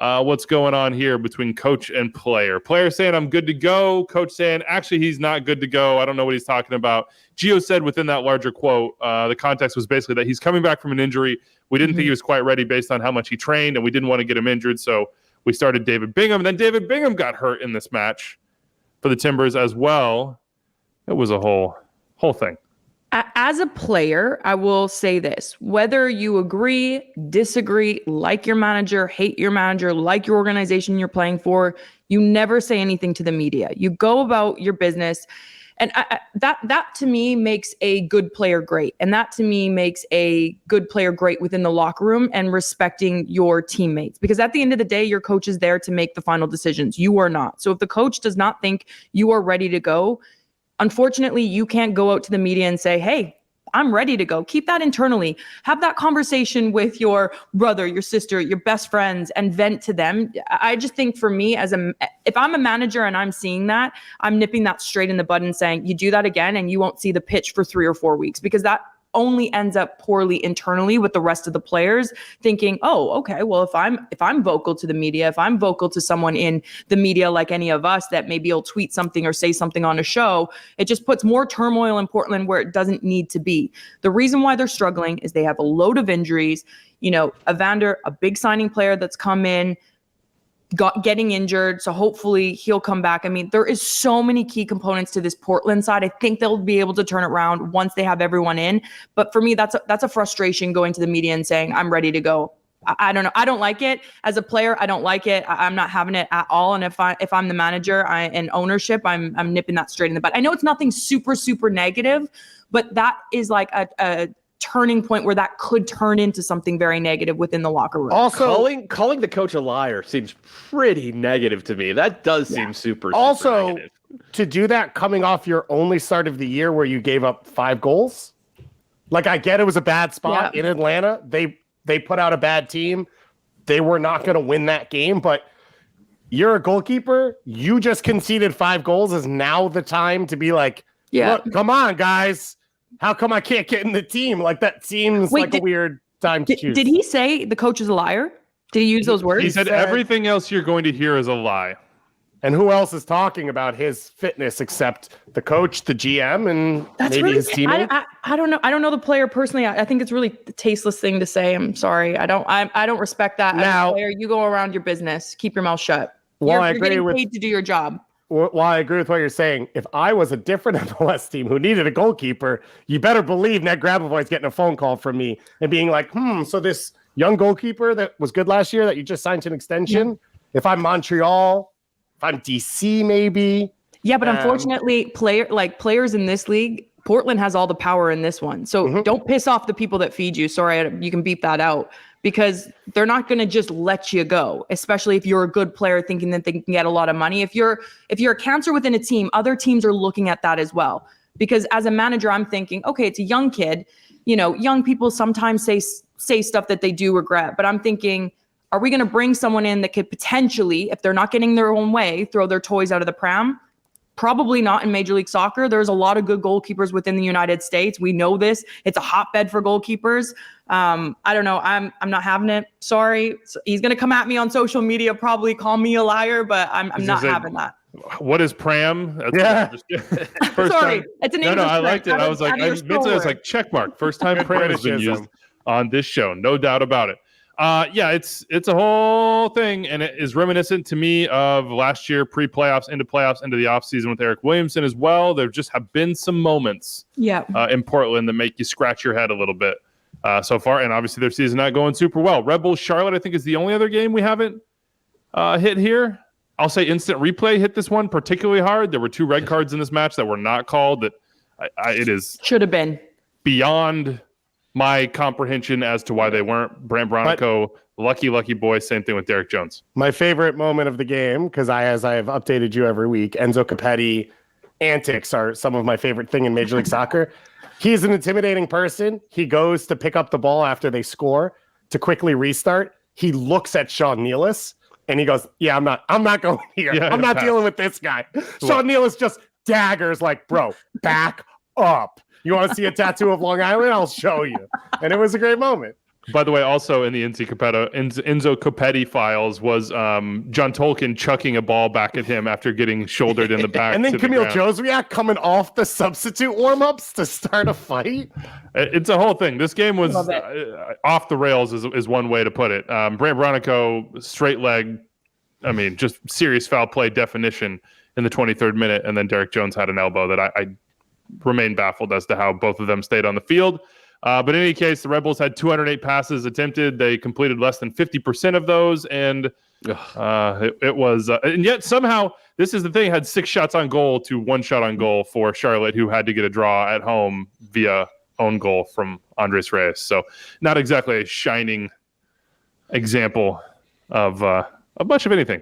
what's going on here between coach and player? Player saying, "I'm good to go." Coach saying, "Actually, he's not good to go. I don't know what he's talking about." Gio said within that larger quote, the context was basically that he's coming back from an injury. We didn't think he was quite ready based on how much he trained, and we didn't want to get him injured. So we started David Bingham. And then David Bingham got hurt in this match for the Timbers as well. It was a whole thing. As a player, I will say this: whether you agree, disagree, like your manager, hate your manager, like your organization you're playing for, you never say anything to the media. You go about your business. And that to me makes a good player great. And that to me makes a good player great within the locker room and respecting your teammates. Because at the end of the day, your coach is there to make the final decisions. You are not. So if the coach does not think you are ready to go, unfortunately, you can't go out to the media and say, "Hey, I'm ready to go." Keep that internally. Have that conversation with your brother, your sister, your best friends, and vent to them. I just think for me, if I'm a manager and I'm seeing that, I'm nipping that straight in the bud and saying, "You do that again and you won't see the pitch for 3 or 4 weeks," because that only ends up poorly internally with the rest of the players thinking, "Oh, okay, well, if I'm vocal to the media, if I'm vocal to someone in the media like any of us that maybe will tweet something or say something on a show, it just puts more turmoil in Portland where it doesn't need to be." The reason why they're struggling is they have a load of injuries. Evander, a big signing player that's come in, getting injured, so hopefully he'll come back. There is so many key components to this Portland side. I think they'll be able to turn it around once they have everyone in. But for me, that's a frustration going to the media and saying, "I'm ready to go." I don't know. I don't like it as a player. I don't like it. I'm not having it at all. And if I'm the manager and ownership, I'm nipping that straight in the butt. I know it's nothing super, super negative, but that is like a turning point where that could turn into something very negative within the locker room. Also, calling the coach a liar seems pretty negative to me. That does seem super negative. To do that coming off your only start of the year where you gave up 5 goals. Like, I get it was a bad spot in Atlanta. They put out a bad team. They were not going to win that game, but you're a goalkeeper. You just conceded 5 goals. Is now the time to be like, "Look, come on, guys. How come I can't get in the team?" Like, that seems like a weird time to choose. Did he say the coach is a liar? Did he use those words? He said everything else you're going to hear is a lie. And who else is talking about his fitness except the coach, the GM, and maybe his teammate? I don't know. I don't know the player personally. I think it's really a tasteless thing to say. I'm sorry. I don't respect that. Now, as a player, you go around your business. Keep your mouth shut. Well, you're getting paid to do your job. While I agree with what you're saying, if I was a different MLS team who needed a goalkeeper, you better believe Ned Grabavoy's getting a phone call from me and being like, so this young goalkeeper that was good last year that you just signed to an extension, if I'm Montreal, if I'm DC maybe. Yeah, but unfortunately, players in this league, Portland has all the power in this one. So don't piss off the people that feed you. Sorry, you can beep that out. Because they're not going to just let you go, especially if you're a good player thinking that they can get a lot of money. If you're a cancer within a team, other teams are looking at that as well. Because as a manager, I'm thinking, okay, it's a young kid. Young people sometimes say stuff that they do regret. But I'm thinking, are we going to bring someone in that could potentially, if they're not getting their own way, throw their toys out of the pram? Probably not in Major League Soccer. There's a lot of good goalkeepers within the United States. We know this. It's a hotbed for goalkeepers. I don't know. I'm not having it. Sorry. So he's going to come at me on social media, probably call me a liar, but I'm not having that. What is Pram? That's first Sorry, time. it's an No, English I liked it. term. I was like, mentally, I was like, check mark. First time Pram has been used on this show, no doubt about it. Yeah, it's a whole thing, and it is reminiscent to me of last year, pre-playoffs, into the offseason with Eric Williamson as well. There just have been some moments in Portland that make you scratch your head a little bit so far, and obviously their season not going super well. Red Bull Charlotte, I think, is the only other game we haven't hit here. I'll say instant replay hit this one particularly hard. There were 2 red cards in this match that were not called. That it should have been beyond my comprehension as to why they weren't. Brand Bronico, lucky boy. Same thing with Derek Jones. My favorite moment of the game, because as I have updated you every week, Enzo Capetti antics are some of my favorite thing in Major League Soccer. He's an intimidating person. He goes to pick up the ball after they score to quickly restart. He looks at Sean Nealis and he goes, "Yeah, I'm not going here. Yeah, I'm not dealing with this guy." Sean Nealis just daggers like, "Bro, back up. You want to see a tattoo of Long Island? I'll show you." And it was a great moment. By the way, also in the Enzo Copetti files was John Tolkien chucking a ball back at him after getting shouldered in the back. And then Camille Joswiak coming off the substitute warm-ups to start a fight. It's a whole thing. This game was off the rails is one way to put it. Brand Bronico, straight leg, I mean, just serious foul play definition in the 23rd minute. And then Derek Jones had an elbow that I remain baffled as to how both of them stayed on the field. But in any case, the Red Bulls had 208 passes attempted. They completed less than 50% of those. And it was, and yet somehow, this is the thing, had 6 shots on goal to 1 shot on goal for Charlotte, who had to get a draw at home via own goal from Andres Reyes. So not exactly a shining example of much of anything,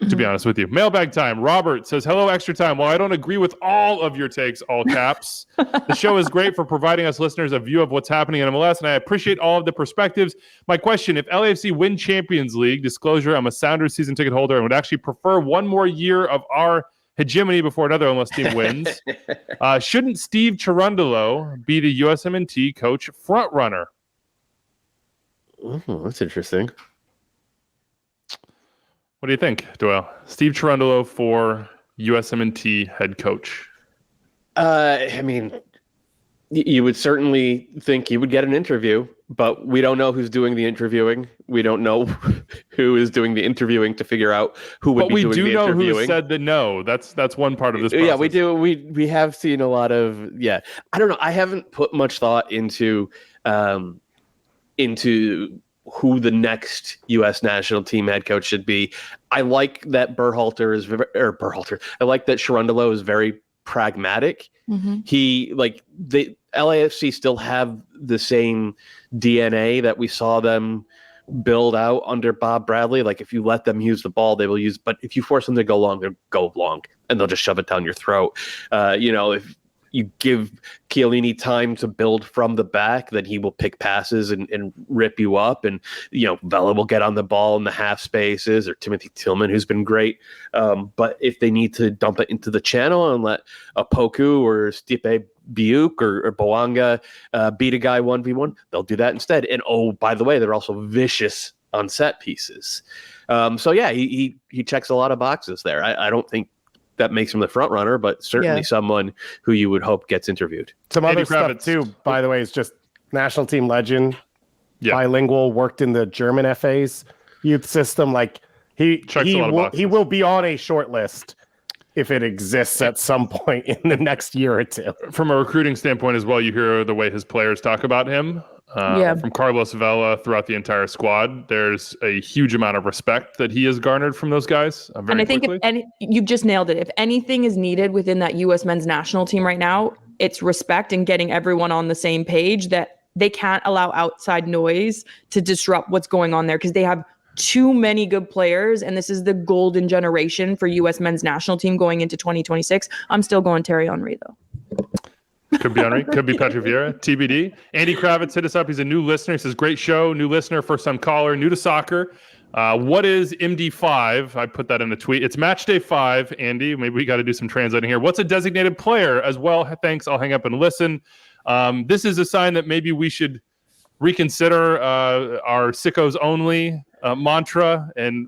to be honest with you. Mailbag time. Robert says, "Hello, Extra Time. While I don't agree with all of your takes, all caps, the show is great for providing us listeners a view of what's happening in MLS, and I appreciate all of the perspectives. My question, if LAFC win Champions League, disclosure, I'm a Sounders season ticket holder and would actually prefer one more year of our hegemony before another MLS team wins. Shouldn't Steve Cherundolo be the USMNT coach front runner?" Oh, that's interesting. What do you think, Doyle? Steve Cherundolo for USMNT head coach. I mean, you would certainly think he would get an interview, but we don't know who's doing the interviewing. We don't know who is doing the interviewing to figure out who would be doing the interviewing. But we do know who said the no. That's one part of this process. Yeah, we do. We have seen a lot of, I don't know. I haven't put much thought into who the next U.S. national team head coach should be. I like that I like that Cherundolo is very pragmatic. Mm-hmm. The LAFC still have the same DNA that we saw them build out under Bob Bradley. Like, if you let them use the ball, they will use. But if you force them to go long, they'll go long, and they'll just shove it down your throat. If you give Chiellini time to build from the back, then he will pick passes and rip you up. And, Vela will get on the ball in the half spaces, or Timothy Tillman, who's been great. But if they need to dump it into the channel and let Opoku or Stipe Biuk or Bouanga beat a guy 1v1, they'll do that instead. And, oh, by the way, they're also vicious on set pieces. He checks a lot of boxes there. I don't think that makes him the front runner, but certainly someone who you would hope gets interviewed. Some other stuff too, by the way, is just national team legend, bilingual, worked in the German FA's youth system. Like he will be on a short list if it exists at some point in the next year or two. From a recruiting standpoint as well, you hear the way his players talk about him. From Carlos Vela throughout the entire squad, there's a huge amount of respect that he has garnered from those guys. And I think you've just nailed it. If anything is needed within that U.S. men's national team right now, it's respect and getting everyone on the same page, that they can't allow outside noise to disrupt what's going on there, because they have too many good players, and this is the golden generation for U.S. men's national team going into 2026. I'm still going Thierry Henry, though. Could be Henry, could be Petra Vieira, TBD. Andy Kravitz hit us up. He's a new listener. He says, great show, new listener, first-time caller, new to soccer. What is MD5? I put that in the tweet. It's match day 5, Andy. Maybe we got to do some translating here. What's a designated player as well? Thanks. I'll hang up and listen. This is a sign that maybe we should reconsider our sickos only mantra and,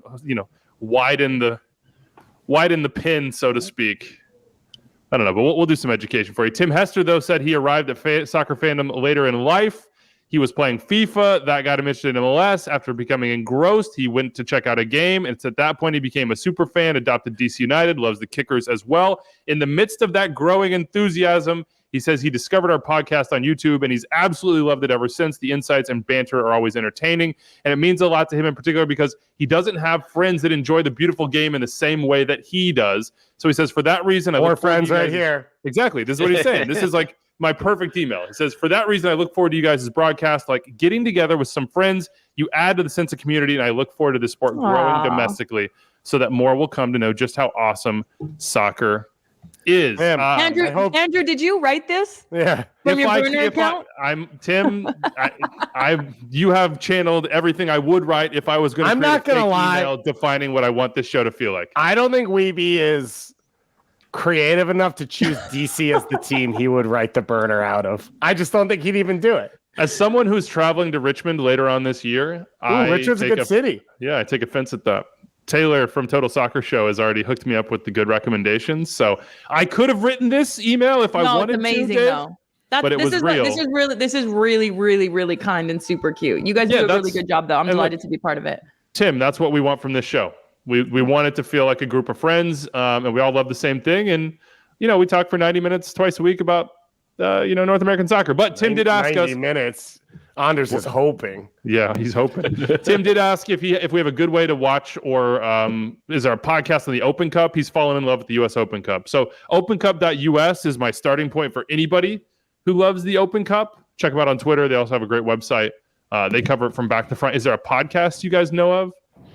widen widen the pin, so to speak. I don't know, but we'll do some education for you. Tim Hester, though, said he arrived at soccer fandom later in life. He was playing FIFA. That got him interested in MLS. After becoming engrossed, he went to check out a game. And it's at that point he became a super fan, adopted DC United, loves the Kickers as well. In the midst of that growing enthusiasm, he says he discovered our podcast on YouTube, and he's absolutely loved it ever since. The insights and banter are always entertaining, and it means a lot to him in particular because he doesn't have friends that enjoy the beautiful game in the same way that he does. So he says, for that reason, More friends right here. Exactly. This is what he's saying. This is like my perfect email. He says, for that reason, I look forward to you guys' broadcast, like getting together with some friends. You add to the sense of community, and I look forward to the sport growing domestically so that more will come to know just how awesome soccer is. Andrew, did you write this? Yeah. From your burner account? I'm Tim. You have channeled everything I would write if I was going to. I'm not going to lie. Email defining what I want this show to feel like. I don't think Weeby is creative enough to choose DC as the team he would write the burner out of. I just don't think he'd even do it. As someone who's traveling to Richmond later on this year, Richmond's a good city. Yeah, I take offense at that. Taylor from Total Soccer Show has already hooked me up with the good recommendations. So I could have written this email if I wanted it's amazing, to, Dave, though. but it was real. This is really kind and super cute. You guys do a really good job, though. I'm delighted to be part of it. Tim, that's what we want from this show. We want it to feel like a group of friends, and we all love the same thing. And, we talk for 90 minutes twice a week about, North American soccer. But Tim did ask 90 minutes. Anders is hoping. Yeah, he's hoping. Tim did ask if we have a good way to watch or is there a podcast on the Open Cup? He's fallen in love with the U.S. Open Cup. So opencup.us is my starting point for anybody who loves the Open Cup. Check them out on Twitter. They also have a great website. They cover it from back to front. Is there a podcast you guys know of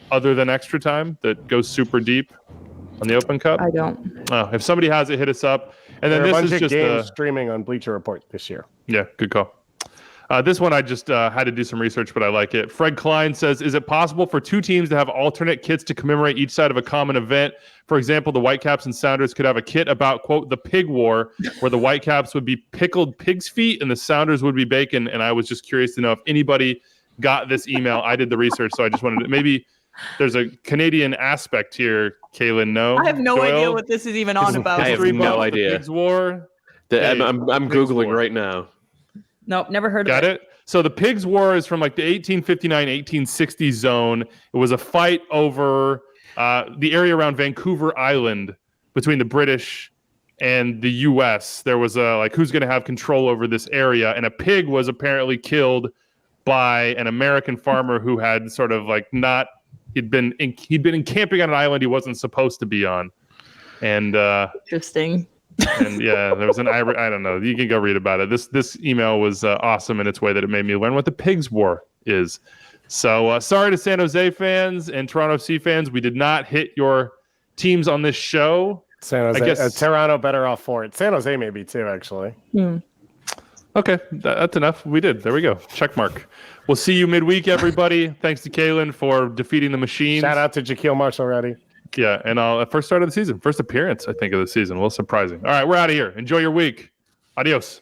other than Extra Time that goes super deep on the Open Cup? I don't. If somebody has it, hit us up. And then there are this a bunch is of just games streaming on Bleacher Report this year. Yeah, good call. This one I just had to do some research, but I like it. Fred Klein says, is it possible for two teams to have alternate kits to commemorate each side of a common event? For example, the Whitecaps and Sounders could have a kit about, quote, the pig war, where the Whitecaps would be pickled pig's feet and the Sounders would be bacon. And I was just curious to know if anybody got this email. I did the research, so I just wanted to, maybe there's a Canadian aspect here, Kaylin. No? I have no idea what this is even on about. I have no idea. Pigs war. I'm Googling right now. Nope, never heard of it. Got it? So the Pigs War is from like the 1859-1860 zone. It was a fight over the area around Vancouver Island between the British and the U.S. There was a who's going to have control over this area, and a pig was apparently killed by an American farmer who had sort of he'd been encamping on an island he wasn't supposed to be on, and interesting. And yeah, there was I don't know. You can go read about it. This email was awesome in its way that it made me learn what the Pigs War is. So sorry to San Jose fans and Toronto FC fans. We did not hit your teams on this show. San Jose, I guess Toronto better off for it. San Jose maybe too, actually. Okay, that's enough. We did. There we go. Check mark. We'll see you midweek, everybody. Thanks to Kaylin for defeating the machines. Shout out to Jaquil Marshall-Reddy. Yeah, and first start of the season, first appearance, I think, of the season. A little surprising. All right, we're out of here. Enjoy your week. Adios.